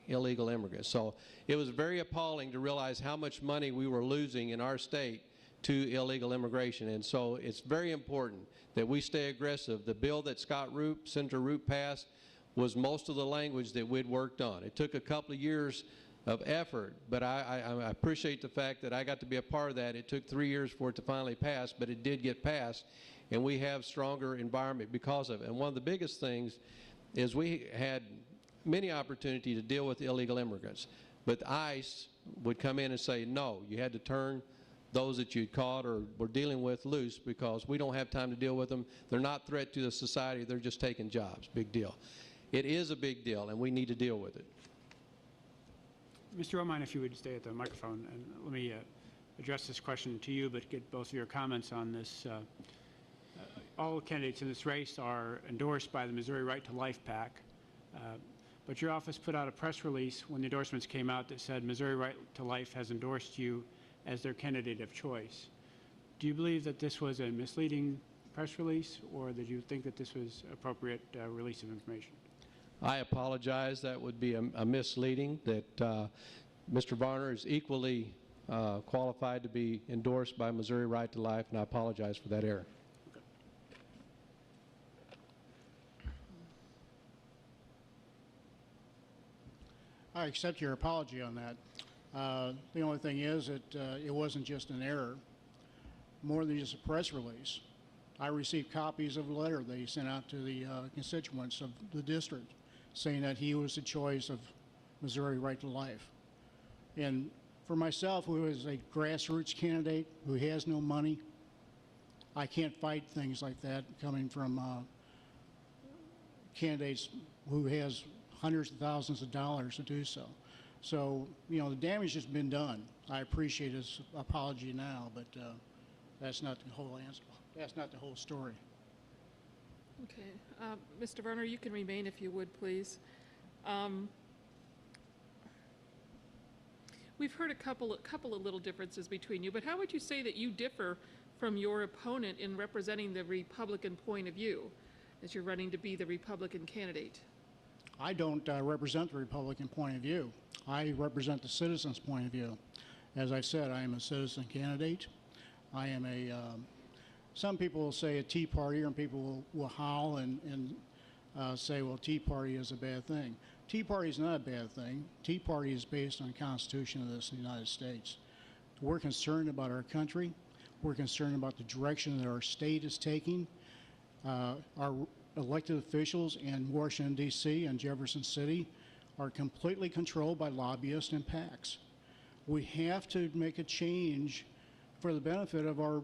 illegal immigrants. So it was very appalling to realize how much money we were losing in our state to illegal immigration. And so it's very important that we stay aggressive. The bill that Senator Roop passed was most of the language that we'd worked on. It took a couple of years of effort, but I appreciate the fact that I got to be a part of that. It took 3 years for it to finally pass, but it did get passed, and we have stronger environment because of it. And one of the biggest things is we had many opportunity to deal with illegal immigrants, but ICE would come in and say, no, you had to turn those that you'd caught or were dealing with loose because we don't have time to deal with them. They're not a threat to the society. They're just taking jobs. Big deal. It is a big deal, and we need to deal with it. Mr. Romine, if you would stay at the microphone, and let me address this question to you, but get both of your comments on this. All candidates in this race are endorsed by the Missouri Right to Life PAC, but your office put out a press release when the endorsements came out that said Missouri Right to Life has endorsed you as their candidate of choice. Do you believe that this was a misleading press release, or did you think that this was appropriate release of information? I apologize. That would be a misleading, that Mr. Varner is equally qualified to be endorsed by Missouri Right to Life, and I apologize for that error. I accept your apology on that. The only thing is that it wasn't just an error, more than just a press release. I received copies of a letter they sent out to the constituents of the district saying that he was the choice of Missouri Right to Life. And for myself, who is a grassroots candidate who has no money, I can't fight things like that coming from candidates who has hundreds of thousands of dollars to do so. So, you know, the damage has been done. I appreciate his apology now, but that's not the whole answer. That's not the whole story. Okay. Mr. Varner, you can remain if you would, please. We've heard a couple of little differences between you, but how would you say that you differ from your opponent in representing the Republican point of view as you're running to be the Republican candidate? I don't represent the Republican point of view. I represent the citizens' point of view. As I said, I am a citizen candidate. I am a, some people will say a Tea Partier, and people will howl and say, well, Tea Party is a bad thing. Tea Party is not a bad thing. Tea Party is based on the Constitution of this United States. We're concerned about our country. We're concerned about the direction that our state is taking. Our elected officials in Washington, D.C. and Jefferson City are completely controlled by lobbyists and PACs. We have to make a change for the benefit of our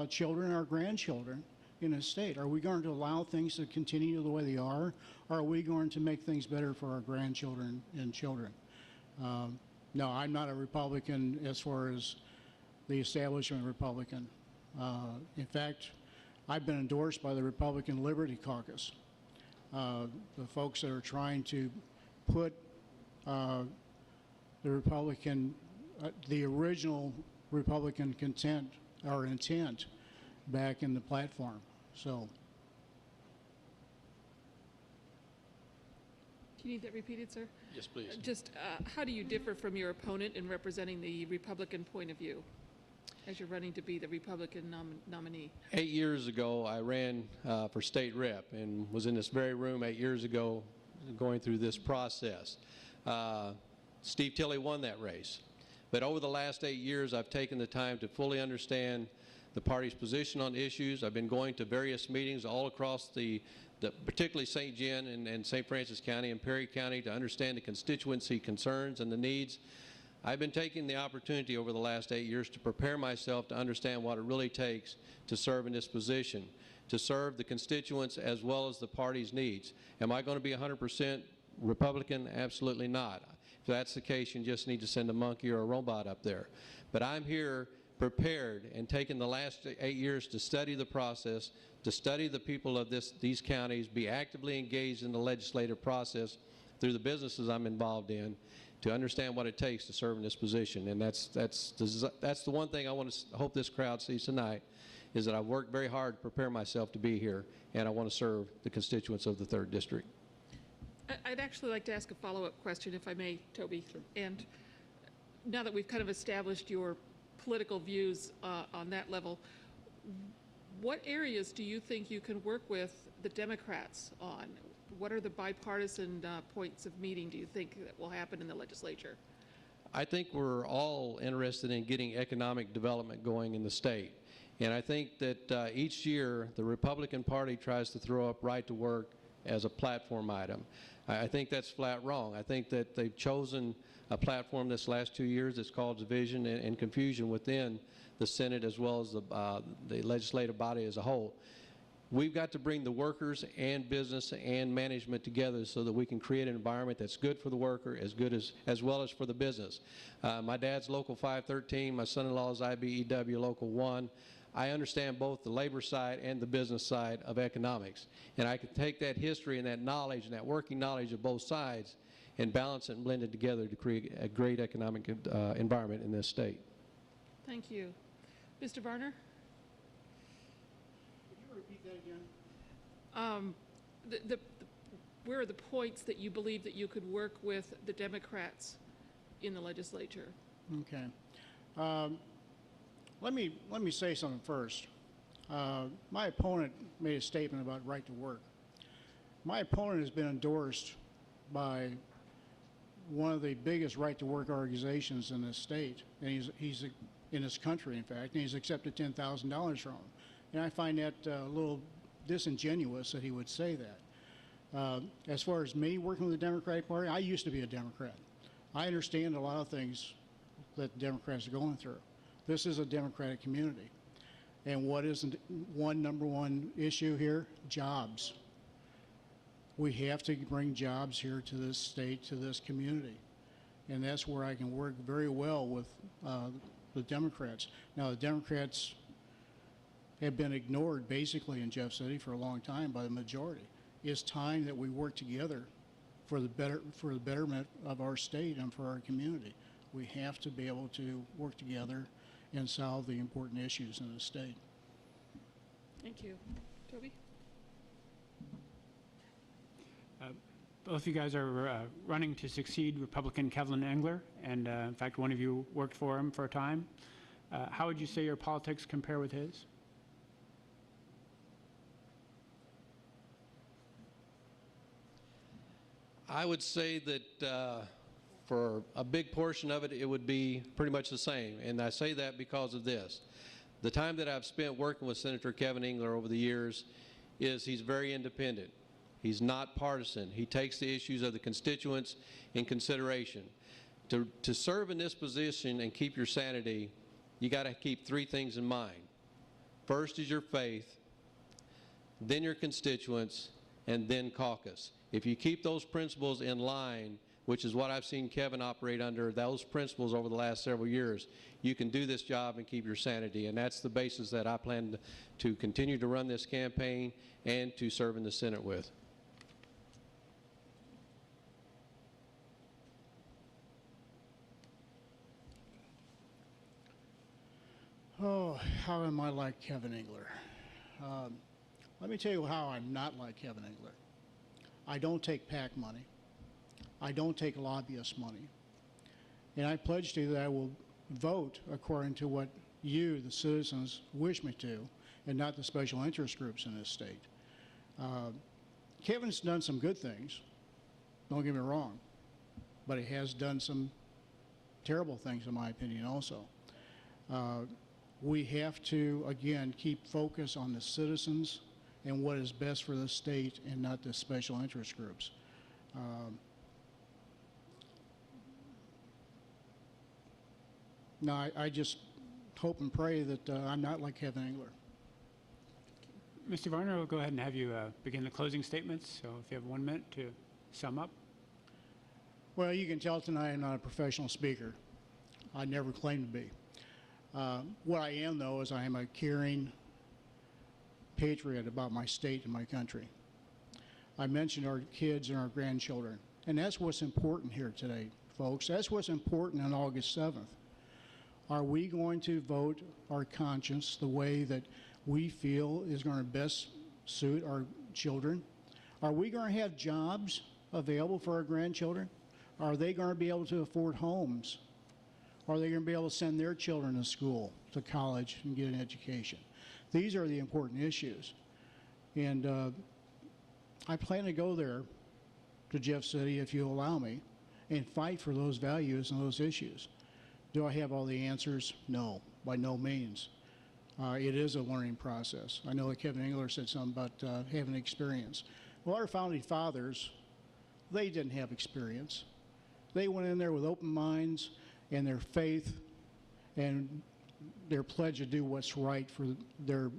children and our grandchildren in the state. Are we going to allow things to continue the way they are, or are we going to make things better for our grandchildren and children? No, I'm not a Republican as far as the establishment Republican. In fact, I've been endorsed by the Republican Liberty Caucus, the folks that are trying to put the Republican, the original Republican intent back in the platform. So. Do you need that repeated, sir? Yes, please. Just how do you differ from your opponent in representing the Republican point of view as you're running to be the Republican nominee? 8 years ago, I ran for state rep and was in this very room 8 years ago going through this process. Steve Tilley won that race. But over the last 8 years, I've taken the time to fully understand the party's position on issues. I've been going to various meetings all across particularly St. John and St. Francis County and Perry County to understand the constituency concerns and the needs. I've been taking the opportunity over the last 8 years to prepare myself to understand what it really takes to serve in this position, to serve the constituents as well as the party's needs. Am I going to be 100% Republican? Absolutely not. If that's the case, you just need to send a monkey or a robot up there. But I'm here prepared and taken the last 8 years to study the process, to study the people of these counties, be actively engaged in the legislative process through the businesses I'm involved in, to understand what it takes to serve in this position. And that's the one thing I want to hope this crowd sees tonight, is that I've worked very hard to prepare myself to be here, and I want to serve the constituents of the 3rd District. I'd actually like to ask a follow-up question, if I may, Toby. Sure. And now that we've kind of established your political views on that level, what areas do you think you can work with the Democrats on? What are the bipartisan points of meeting, do you think, that will happen in the legislature? I think we're all interested in getting economic development going in the state. And I think that each year the Republican Party tries to throw up right to work as a platform item. I think that's flat wrong. I think that they've chosen a platform this last 2 years that's caused division and confusion within the Senate as well as the legislative body as a whole. We've got to bring the workers and business and management together so that we can create an environment that's good for the worker, as well as for the business. My dad's Local 513, my son-in-law's IBEW Local 1. I understand both the labor side and the business side of economics. And I can take that history and that knowledge and that working knowledge of both sides and balance it and blend it together to create a great economic environment in this state. Thank you. Mr. Varner? Could you repeat that again? Where are the points that you believe that you could work with the Democrats in the legislature? Okay. Let me say something first. My opponent made a statement about right to work. My opponent has been endorsed by one of the biggest right to work organizations in this state, and he's in this country, in fact, and he's accepted $10,000 from him. And I find that a little disingenuous that he would say that. As far as me working with the Democratic Party, I used to be a Democrat. I understand a lot of things that the Democrats are going through. This is a Democratic community. And what is number one issue here? Jobs. We have to bring jobs here to this state, to this community. And that's where I can work very well with the Democrats. Now, the Democrats have been ignored basically in Jeff City for a long time by the majority. It's time that we work together for the betterment of our state and for our community. We have to be able to work together and solve the important issues in the state. Thank you. Toby? Both of you guys are running to succeed Republican Kevin Engler, and in fact, one of you worked for him for a time. How would you say your politics compare with his? I would say that for a big portion of it, it would be pretty much the same. And I say that because of this. The time that I've spent working with Senator Kevin Engler over the years is he's very independent. He's not partisan. He takes the issues of the constituents in consideration. To serve in this position and keep your sanity, you got to keep three things in mind. First is your faith, then your constituents, and then caucus. If you keep those principles in line, which is what I've seen Kevin operate under, those principles over the last several years, you can do this job and keep your sanity. And that's the basis that I plan to continue to run this campaign and to serve in the Senate with. Oh, how am I like Kevin Engler? Let me tell you how I'm not like Kevin Engler. I don't take PAC money. I don't take lobbyist money. And I pledge to you that I will vote according to what you, the citizens, wish me to, and not the special interest groups in this state. Kevin's done some good things, don't get me wrong, but he has done some terrible things, in my opinion, also. We have to, again, keep focus on the citizens and what is best for the state and not the special interest groups. No, I just hope and pray that I'm not like Kevin Engler. Mr. Varner, we'll go ahead and have you begin the closing statements. So if you have 1 minute to sum up. Well, you can tell tonight I'm not a professional speaker. I never claimed to be. What I am, though, is I am a caring patriot about my state and my country. I mentioned our kids and our grandchildren, and that's what's important here today, folks. That's what's important on August 7th. Are we going to vote our conscience the way that we feel is going to best suit our children? Are we going to have jobs available for our grandchildren? Are they going to be able to afford homes? Are they going to be able to send their children to school, to college, and get an education? These are the important issues. And I plan to go there to Jeff City, if you allow me, and fight for those values and those issues. Do I have all the answers? No, by no means. It is a learning process. I know that Kevin Engler said something about having experience. Well, our founding fathers, they didn't have experience. They went in there with open minds and their faith and their pledge to do what's right for their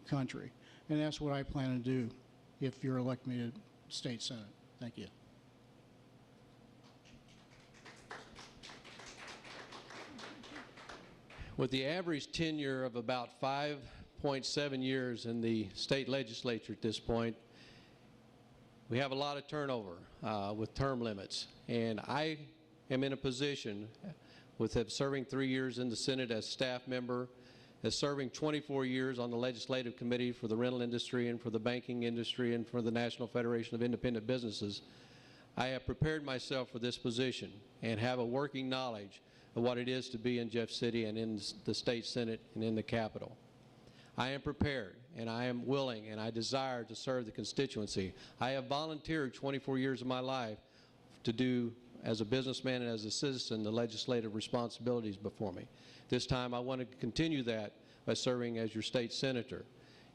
country. And that's what I plan to do if you're elected me to state senate. Thank you. With the average tenure of about 5.7 years in the state legislature at this point, we have a lot of turnover with term limits. And I am in a position with serving 3 years in the Senate as staff member, as serving 24 years on the legislative committee for the rental industry and for the banking industry and for the National Federation of Independent Businesses. I have prepared myself for this position and have a working knowledge of what it is to be in Jeff City and in the state Senate and in the Capitol. I am prepared and I am willing and I desire to serve the constituency. I have volunteered 24 years of my life to do, as a businessman and as a citizen, the legislative responsibilities before me. This time I want to continue that by serving as your state senator.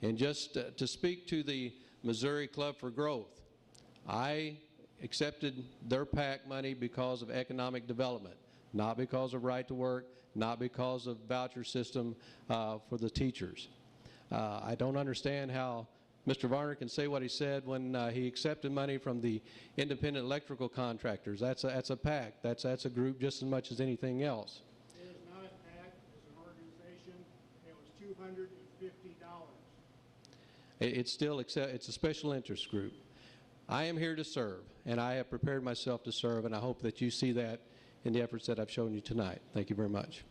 And just to speak to the Missouri Club for Growth, I accepted their PAC money because of economic development, not because of right to work, not because of voucher system for the teachers. I don't understand how Mr. Varner can say what he said when he accepted money from the independent electrical contractors. That's a PAC. That's a group just as much as anything else. It is not a PAC. It's an organization. It was $250. It's still it's a special interest group. I am here to serve, and I have prepared myself to serve, and I hope that you see that in the efforts that I've shown you tonight. Thank you very much.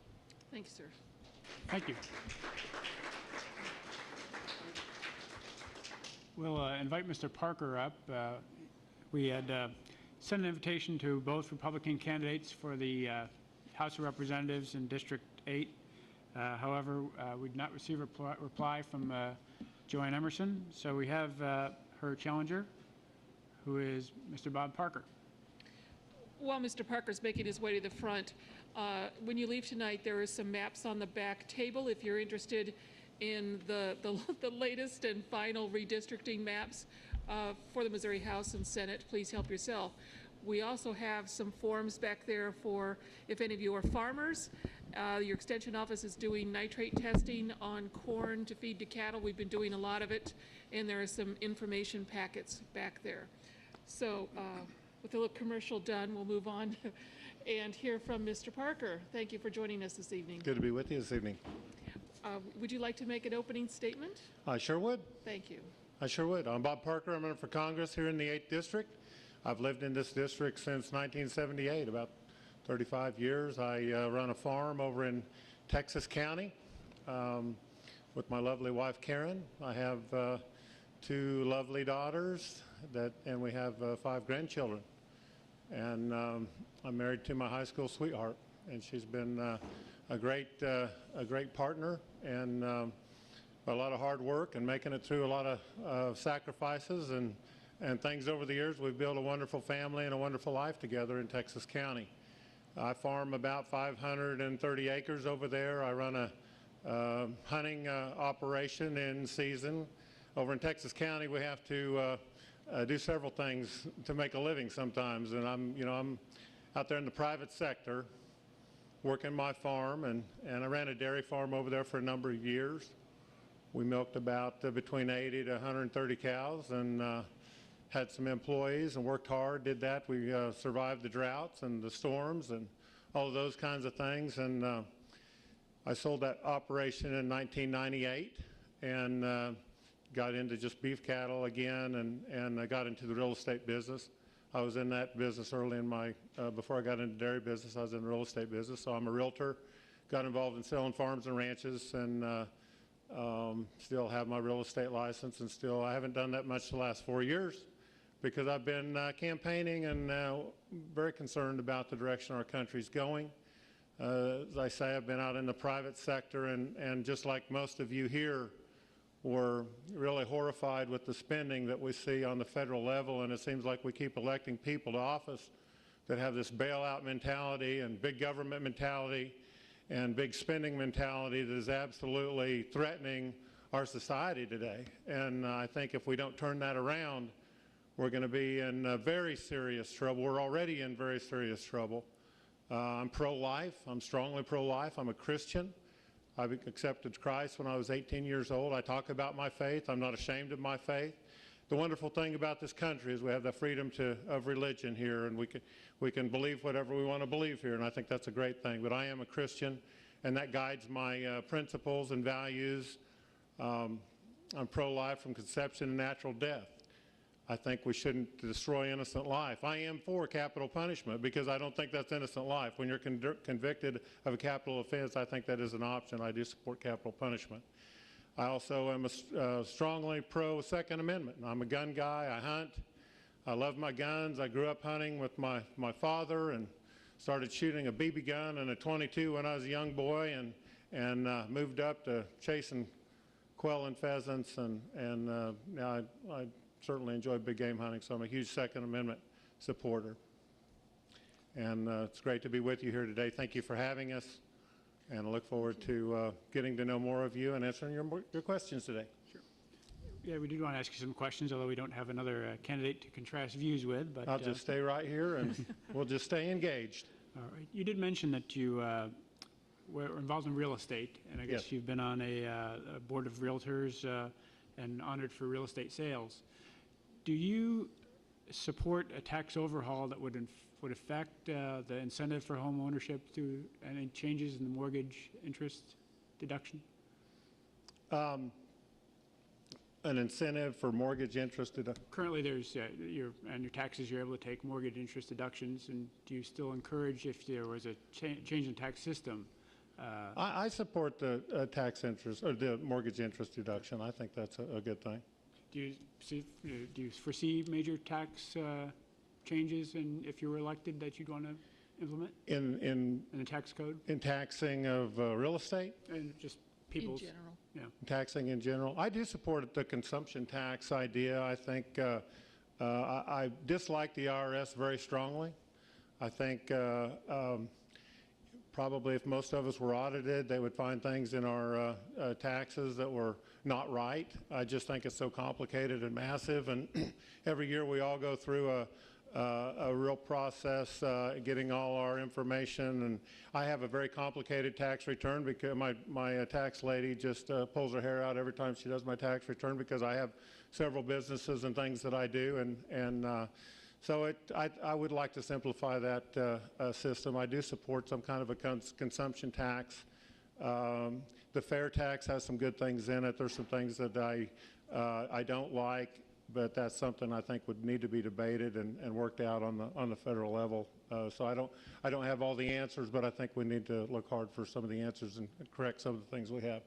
Thank you, sir. Thank you. We'll invite Mr. Parker up. We had sent an invitation to both Republican candidates for the House of Representatives in District 8. However, we did not receive a reply from Joanne Emerson, so we have her challenger, who is Mr. Bob Parker. While Mr. Parker's making his way to the front, when you leave tonight, there are some maps on the back table if you're interested in the latest and final redistricting maps for the Missouri House and Senate. Please help yourself. We also have some forms back there for if any of you are farmers. Your extension office is doing nitrate testing on corn to feed to cattle. We've been doing a lot of it, and there are some information packets back there. So with a little commercial done, we'll move on and hear from Mr. Parker. Thank you for joining us this evening. Good to be with you this evening. Would you like to make an opening statement? I sure would. Thank you. I sure would. I'm Bob Parker. I'm running for Congress here in the 8th District. I've lived in this district since 1978, about 35 years. I run a farm over in Texas County with my lovely wife, Karen. I have 2 lovely daughters, and we have 5 grandchildren. And I'm married to my high school sweetheart, and she's been a great partner, and a lot of hard work and making it through a lot of sacrifices and things over the years. We've built a wonderful family and a wonderful life together in Texas County. I farm about 530 acres over there. I run a hunting operation in season. Over in Texas County, we have to do several things to make a living sometimes, and I'm out there in the private sector. working my farm, and I ran a dairy farm over there for a number of years. We milked about between 80 to 130 cows, and had some employees and worked hard, did that. We survived the droughts and the storms and all of those kinds of things. And I sold that operation in 1998 and got into just beef cattle again, and I got into the real estate business. I was in that business early in my, before I got into dairy business, I was in the real estate business. So I'm a realtor, got involved in selling farms and ranches, and still have my real estate license, and still I haven't done that much the last 4 years, because I've been campaigning and very concerned about the direction our country's going. As I say, I've been out in the private sector, and just like most of you here, we're really horrified with the spending that we see on the federal level, and it seems like we keep electing people to office that have this bailout mentality and big government mentality and big spending mentality that is absolutely threatening our society today. And I think if we don't turn that around, we're going to be in very serious trouble. We're already in very serious trouble. I'm pro-life. I'm strongly pro-life. I'm a Christian. I accepted Christ when I was 18 years old. I talk about my faith. I'm not ashamed of my faith. The wonderful thing about this country is we have the freedom of religion here, and we can believe whatever we want to believe here, and I think that's a great thing. But I am a Christian, and that guides my principles and values. I'm pro-life from conception to natural death. I think we shouldn't destroy innocent life. I am for capital punishment because I don't think that's innocent life. When you're convicted of a capital offense, I think that is an option. I do support capital punishment. I also am strongly pro-Second Amendment. I'm a gun guy. I hunt. I love my guns. I grew up hunting with my father and started shooting a BB gun and a .22 when I was a young boy, and moved up to chasing quail and pheasants, and now I certainly enjoy big game hunting, so I'm a huge Second Amendment supporter. And it's great to be with you here today. Thank you for having us, and I look forward to getting to know more of you and answering your questions today. Sure. Yeah, we did want to ask you some questions, although we don't have another candidate to contrast views with. But I'll just stay right here, and we'll just stay engaged. All right. You did mention that you were involved in real estate, and I guess Yes. you've been on a board of realtors and honored for real estate sales. Do you support a tax overhaul that would affect the incentive for home ownership through any changes in the mortgage interest deduction? An incentive for mortgage interest deduction? Currently, there's your taxes, you're able to take mortgage interest deductions, and do you still encourage, if there was a change in tax system? I support the tax interest, or the mortgage interest deduction. I think that's a good thing. Do you foresee major tax changes, and if you were elected, that you'd want to implement in the tax code? In taxing of real estate? And just people's. In general. Yeah. Taxing in general. I do support the consumption tax idea. I think I dislike the IRS very strongly. I think probably if most of us were audited, they would find things in our taxes that were not right. I just think it's so complicated and massive, and every year we all go through a real process getting all our information, and I have a very complicated tax return because my tax lady just pulls her hair out every time she does my tax return, because I have several businesses and things that I do, and so I would like to simplify that system. I do support some kind of a consumption tax. The fair tax has some good things in it. There's some things that I don't like, but that's something I think would need to be debated and worked out on the federal level. So I don't have all the answers, but I think we need to look hard for some of the answers and correct some of the things we have.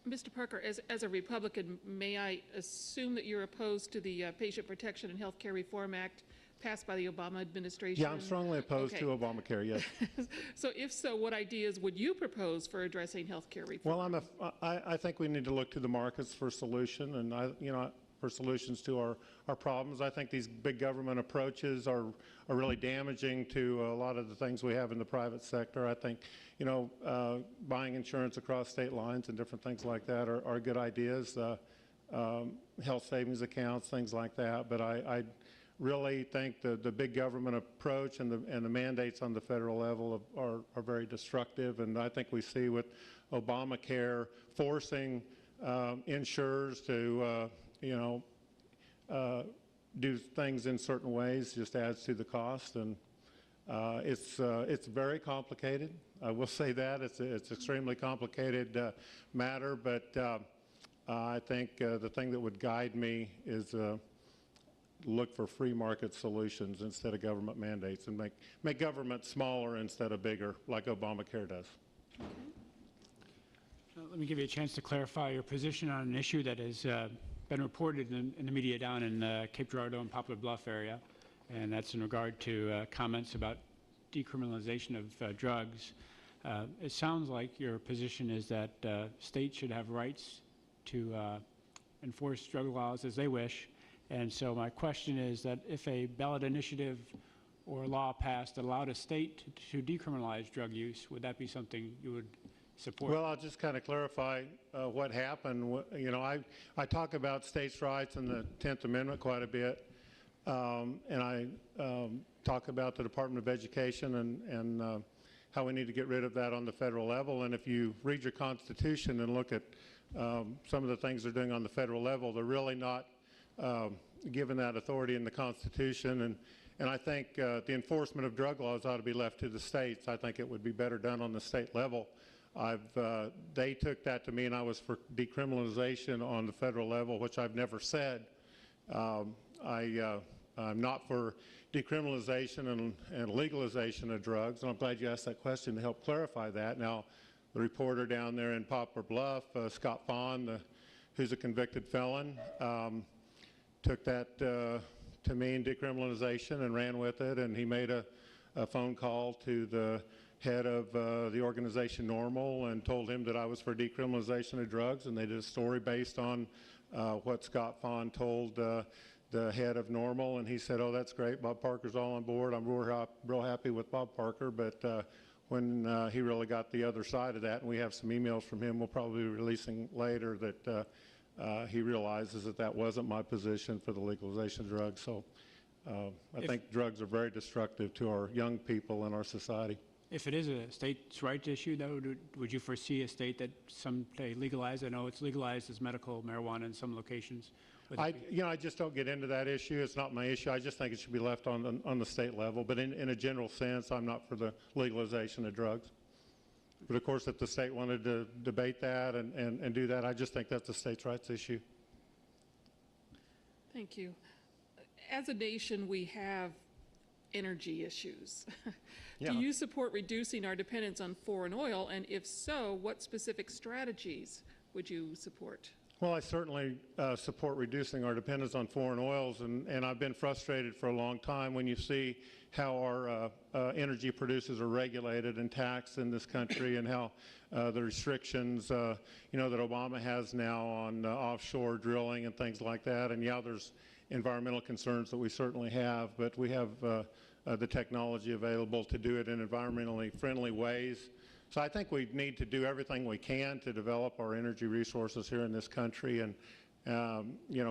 Mr. Parker, as a Republican, may I assume that you're opposed to the Patient Protection and Health Care Reform Act passed by the Obama administration? Yeah, I'm strongly opposed to Obamacare, yes. So if so, what ideas would you propose for addressing health care reform? Well, I think we need to look to the markets for solution, and for solutions to our problems. I think these big government approaches are really damaging to a lot of the things we have in the private sector. I think, buying insurance across state lines and different things like that are good ideas. Health savings accounts, things like that. But really think the big government approach and the mandates on the federal level are very destructive. And I think we see with Obamacare forcing insurers to, do things in certain ways just adds to the cost. And it's very complicated. I will say that. It's extremely complicated matter, but I think the thing that would guide me is look for free market solutions instead of government mandates, and make government smaller instead of bigger, like Obamacare does. Let me give you a chance to clarify your position on an issue that has been reported in the media down in Cape Girardeau and Poplar Bluff area, and that's in regard to comments about decriminalization of drugs. It sounds like your position is that states should have rights to enforce drug laws as they wish. And so my question is that if a ballot initiative or law passed that allowed a state to decriminalize drug use, would that be something you would support? Well, I'll just kind of clarify what happened. I talk about states' rights in the 10th Amendment quite a bit, and I talk about the Department of Education and how we need to get rid of that on the federal level. And if you read your Constitution and look at some of the things they're doing on the federal level, they're really not given that authority in the Constitution. And I think the enforcement of drug laws ought to be left to the states. I think it would be better done on the state level. They took that to mean I was for decriminalization on the federal level, which I've never said. I'm not for decriminalization and legalization of drugs, and I'm glad you asked that question to help clarify that. Now, the reporter down there in Poplar Bluff, Scott Fawn, who's a convicted felon, took that to mean decriminalization and ran with it, and he made a phone call to the head of the organization NORML and told him that I was for decriminalization of drugs, and they did a story based on what Scott Fawn told the head of NORML, and he said, "Oh, that's great, Bob Parker's all on board. I'm real happy with Bob Parker." But when he really got the other side of that, and we have some emails from him we'll probably be releasing later, that he realizes that that wasn't my position for the legalization of drugs. So I think drugs are very destructive to our young people and our society. If it is a states' rights issue, though, would you foresee a state that someday legalize? I know it's legalized as medical marijuana in some locations. I just don't get into that issue. It's not my issue. I just think it should be left on the state level. But in a general sense, I'm not for the legalization of drugs. But of course, if the state wanted to debate that and do that, I just think that's a states' rights issue. Thank you. As a nation, we have energy issues. Yeah. Do you support reducing our dependence on foreign oil? And if so, what specific strategies would you support? Well, I certainly support reducing our dependence on foreign oils, and I've been frustrated for a long time when you see how our energy producers are regulated and taxed in this country, and how the restrictions, that Obama has now on offshore drilling and things like that. And yeah, there's environmental concerns that we certainly have, but we have the technology available to do it in environmentally friendly ways. So I think we need to do everything we can to develop our energy resources here in this country and,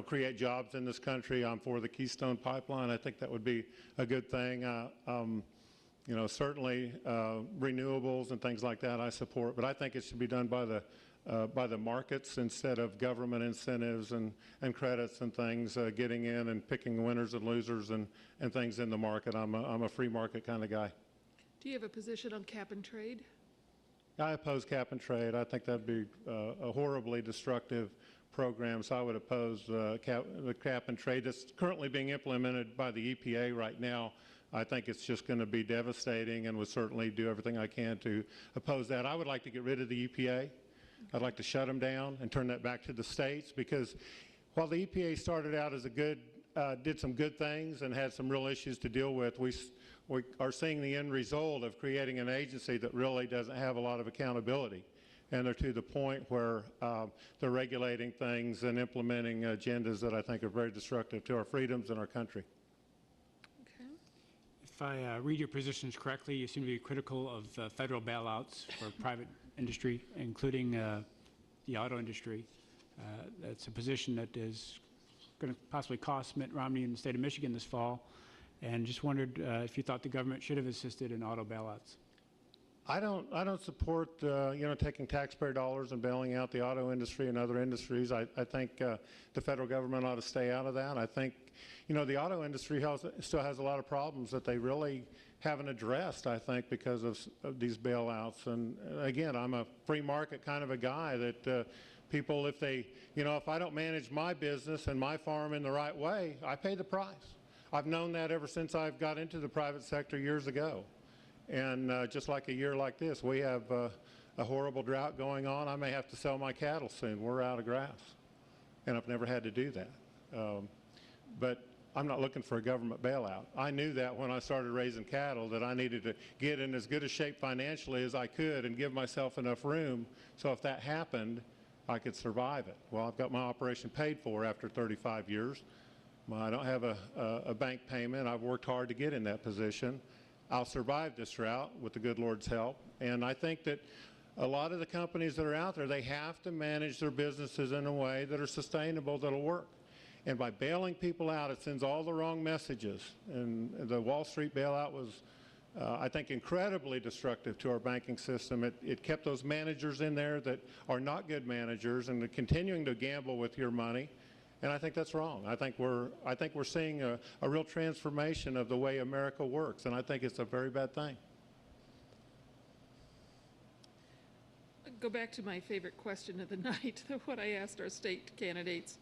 create jobs in this country. I'm for the Keystone Pipeline. I think that would be a good thing. Certainly renewables and things like that I support, but I think it should be done by the markets instead of government incentives and credits and things getting in and picking winners and losers and things in the market. I'm a free market kind of guy. Do you have a position on cap and trade? I oppose cap and trade. I think that'd be a horribly destructive program, so I would oppose the cap and trade that's currently being implemented by the EPA right now. I think it's just going to be devastating, and would certainly do everything I can to oppose that. I would like to get rid of the EPA. I'd like to shut them down and turn that back to the states, because while the EPA started out as did some good things and had some real issues to deal with, we are seeing the end result of creating an agency that really doesn't have a lot of accountability. And they're to the point where they're regulating things and implementing agendas that I think are very destructive to our freedoms and our country. Okay. If I read your positions correctly, you seem to be critical of federal bailouts for private industry, including the auto industry. That's a position that is going to possibly cost Mitt Romney in the state of Michigan this fall, and just wondered if you thought the government should have assisted in auto bailouts. I don't support taking taxpayer dollars and bailing out the auto industry and other industries. I think the federal government ought to stay out of that. I think the auto industry still has a lot of problems that they really haven't addressed, I think, because of these bailouts. And again, I'm a free market kind of a guy that people, if I don't manage my business and my farm in the right way, I pay the price. I've known that ever since I've got into the private sector years ago. And just like a year like this, we have a horrible drought going on. I may have to sell my cattle soon. We're out of grass. And I've never had to do that. But I'm not looking for a government bailout. I knew that when I started raising cattle, that I needed to get in as good a shape financially as I could and give myself enough room so if that happened, I could survive it. Well, I've got my operation paid for after 35 years. I don't have a bank payment. I've worked hard to get in that position. I'll survive this drought with the good Lord's help. And I think that a lot of the companies that are out there, they have to manage their businesses in a way that are sustainable, that'll work. And by bailing people out, it sends all the wrong messages. And the Wall Street bailout was, I think, incredibly destructive to our banking system. It kept those managers in there that are not good managers and they're continuing to gamble with your money. And I think that's wrong. I think we're seeing a real transformation of the way America works, and I think it's a very bad thing. Go back to my favorite question of the night, what I asked our state candidates.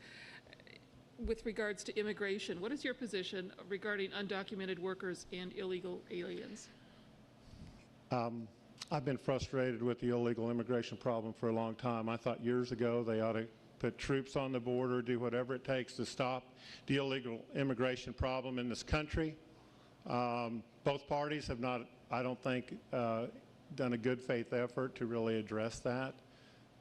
With regards to immigration, what is your position regarding undocumented workers and illegal aliens? I've been frustrated with the illegal immigration problem for a long time. I thought years ago they ought to put troops on the border, do whatever it takes to stop the illegal immigration problem in this country. Both parties have not, I don't think, done a good faith effort to really address that.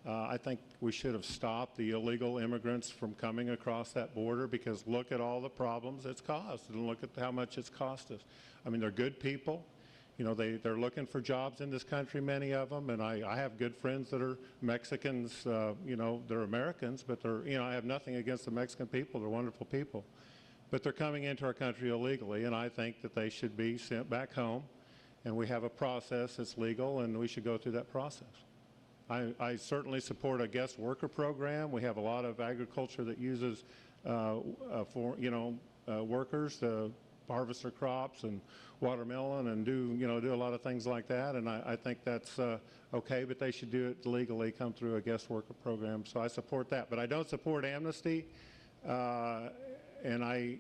I think we should have stopped the illegal immigrants from coming across that border, because look at all the problems it's caused and look at how much it's cost us. I mean, they're good people. They're looking for jobs in this country, many of them, and I have good friends that are Mexicans. They're Americans, but I have nothing against the Mexican people. They're wonderful people. But they're coming into our country illegally, and I think that they should be sent back home, and we have a process that's legal, and we should go through that process. I certainly support a guest worker program. We have a lot of agriculture that uses workers to harvest their crops and watermelon and do a lot of things like that, and I think that's okay, but they should do it legally, come through a guest worker program. So I support that, but I don't support amnesty, and I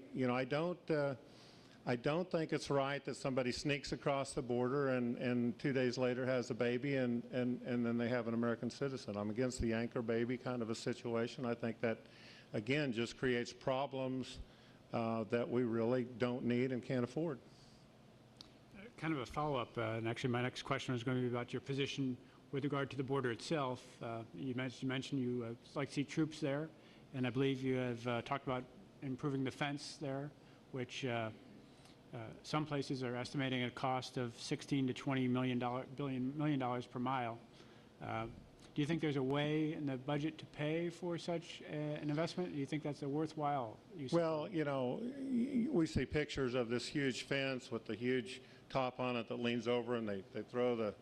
don't think it's right that somebody sneaks across the border and 2 days later has a baby and then they have an American citizen. I'm against the anchor baby kind of a situation. I think that, again, just creates problems that we really don't need and can't afford. Kind of a follow-up, and actually my next question is going to be about your position with regard to the border itself. You mentioned you like to see troops there, and I believe you have talked about improving the fence there, which some places are estimating a cost of $16 to $20 million per mile. Do you think there's a way in the budget to pay for such an investment? Do you think that's a worthwhile use? Well, we see pictures of this huge fence with the huge top on it that leans over, and they throw the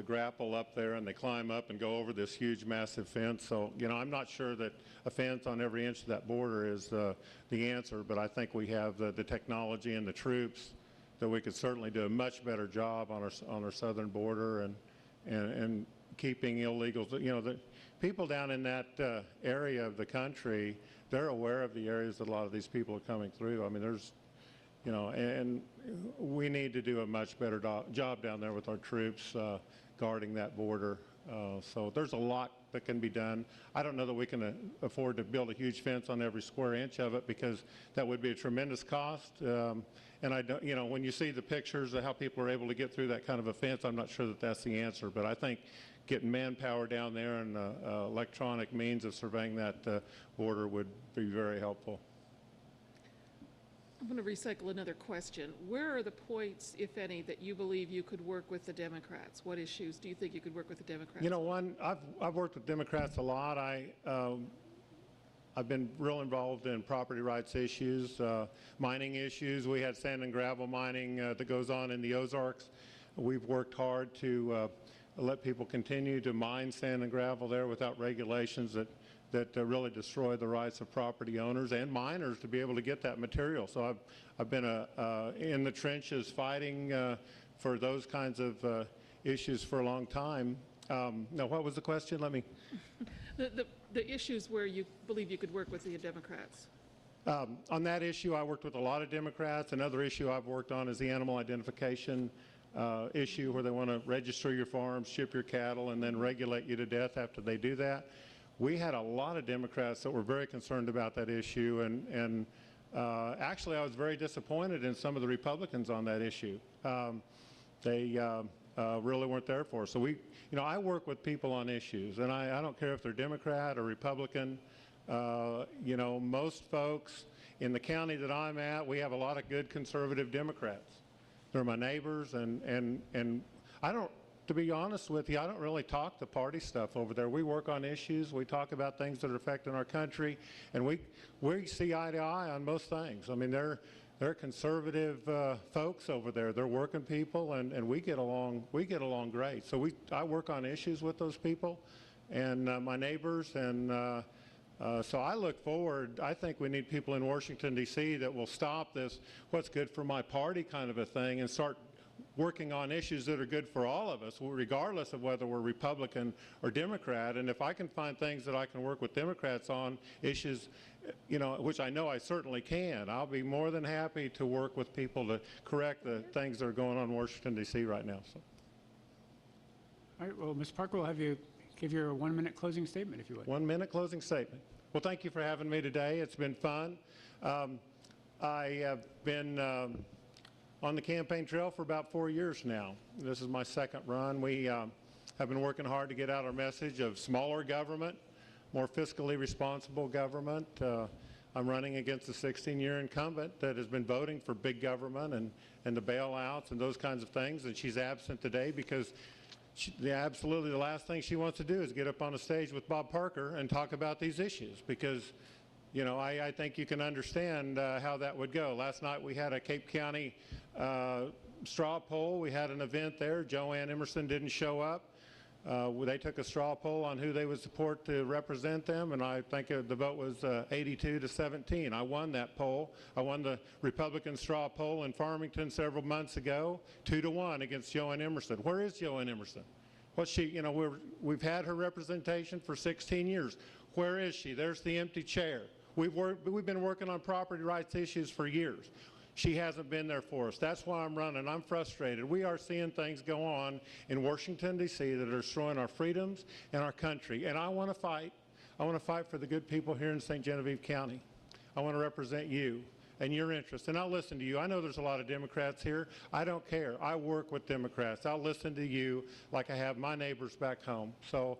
grapple up there, and they climb up and go over this huge, massive fence. So, I'm not sure that a fence on every inch of that border is the answer, but I think we have the technology and the troops that we could certainly do a much better job on our southern border and keeping illegals. The people down in that area of the country, they're aware of the areas that a lot of these people are coming through. I mean, there's, and we need to do a much better job down there with our troops guarding that border. So there's a lot that can be done. I don't know that we can afford to build a huge fence on every square inch of it, because that would be a tremendous cost. And I don't, when you see the pictures of how people are able to get through that kind of a fence, I'm not sure that that's the answer. But I think getting manpower down there and electronic means of surveying that border would be very helpful. I'm going to recycle another question. Where are the points, if any, that you believe you could work with the Democrats? What issues do you think you could work with the Democrats? I've worked with Democrats a lot. I've been real involved in property rights issues, mining issues. We had sand and gravel mining that goes on in the Ozarks. We've worked hard to let people continue to mine sand and gravel there without regulations that really destroy the rights of property owners and miners to be able to get that material. So I've been in the trenches fighting for those kinds of issues for a long time. Now, what was the question? Let me... The issues where you believe you could work with the Democrats. On that issue, I worked with a lot of Democrats. Another issue I've worked on is the animal identification issue, where they want to register your farms, ship your cattle, and then regulate you to death after they do that. We had a lot of Democrats that were very concerned about that issue, and actually I was very disappointed in some of the Republicans on that issue. They really weren't there for us. So I work with people on issues, and I don't care if they're Democrat or Republican. Most folks in the county that I'm at, we have a lot of good conservative Democrats. They're my neighbors, and I don't, to be honest with you, I don't really talk the party stuff over there. We work on issues. We talk about things that are affecting our country, and we see eye to eye on most things. I mean, they're conservative folks over there. They're working people, and we get along great. So I work on issues with those people and my neighbors, and so I look forward. I think we need people in Washington, D.C. that will stop this what's good for my party kind of a thing and start working on issues that are good for all of us, regardless of whether we're Republican or Democrat. And if I can find things that I can work with Democrats on, issues, which I know I certainly can, I'll be more than happy to work with people to correct the things that are going on in Washington, D.C. right now. So. All right, well, Ms. Parker, we'll have you give your 1-minute closing statement, if you would. 1-minute closing statement. Well, thank you for having me today. It's been fun. I have been on the campaign trail for about 4 years now. This is my second run. We have been working hard to get out our message of smaller government, more fiscally responsible government. I'm running against a 16-year incumbent that has been voting for big government and the bailouts and those kinds of things, and she's absent today because absolutely the last thing she wants to do is get up on a stage with Bob Parker and talk about these issues, because I think you can understand how that would go. Last night we had a Cape County straw poll. We had an event there. Joanne Emerson didn't show up. They took a straw poll on who they would support to represent them, and I think the vote was 82-17. I won that poll. I won the Republican straw poll in Farmington several months ago, 2-1 against Joanne Emerson. Where is Joanne Emerson? What's she? We've had her representation for 16 years. Where is she? There's the empty chair. We've been working on property rights issues for years. She hasn't been there for us. That's why I'm running. I'm frustrated. We are seeing things go on in Washington, D.C. that are destroying our freedoms and our country. And I want to fight. I want to fight for the good people here in St. Genevieve County. I want to represent you and your interests. And I'll listen to you. I know there's a lot of Democrats here. I don't care. I work with Democrats. I'll listen to you like I have my neighbors back home. So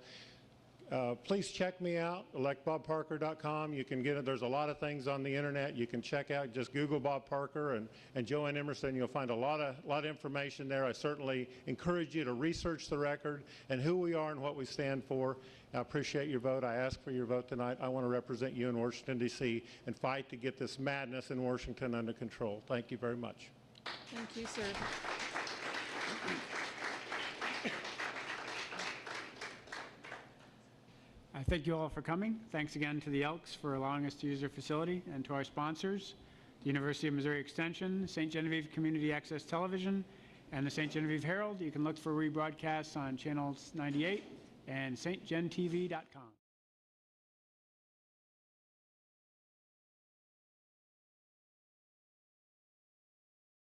please check me out, electbobparker.com. You can get it. There's a lot of things on the internet you can check out. Just Google Bob Parker and Joanne Emerson. You'll find a lot of information there. I certainly encourage you to research the record and who we are and what we stand for. I appreciate your vote. I ask for your vote tonight. I want to represent you in Washington, D.C. and fight to get this madness in Washington under control. Thank you very much. Thank you, sir. I thank you all for coming. Thanks again to the Elks for allowing us to use their facility, and to our sponsors, the University of Missouri Extension, St. Genevieve Community Access Television, and the St. Genevieve Herald. You can look for rebroadcasts on channels 98 and stgentv.com.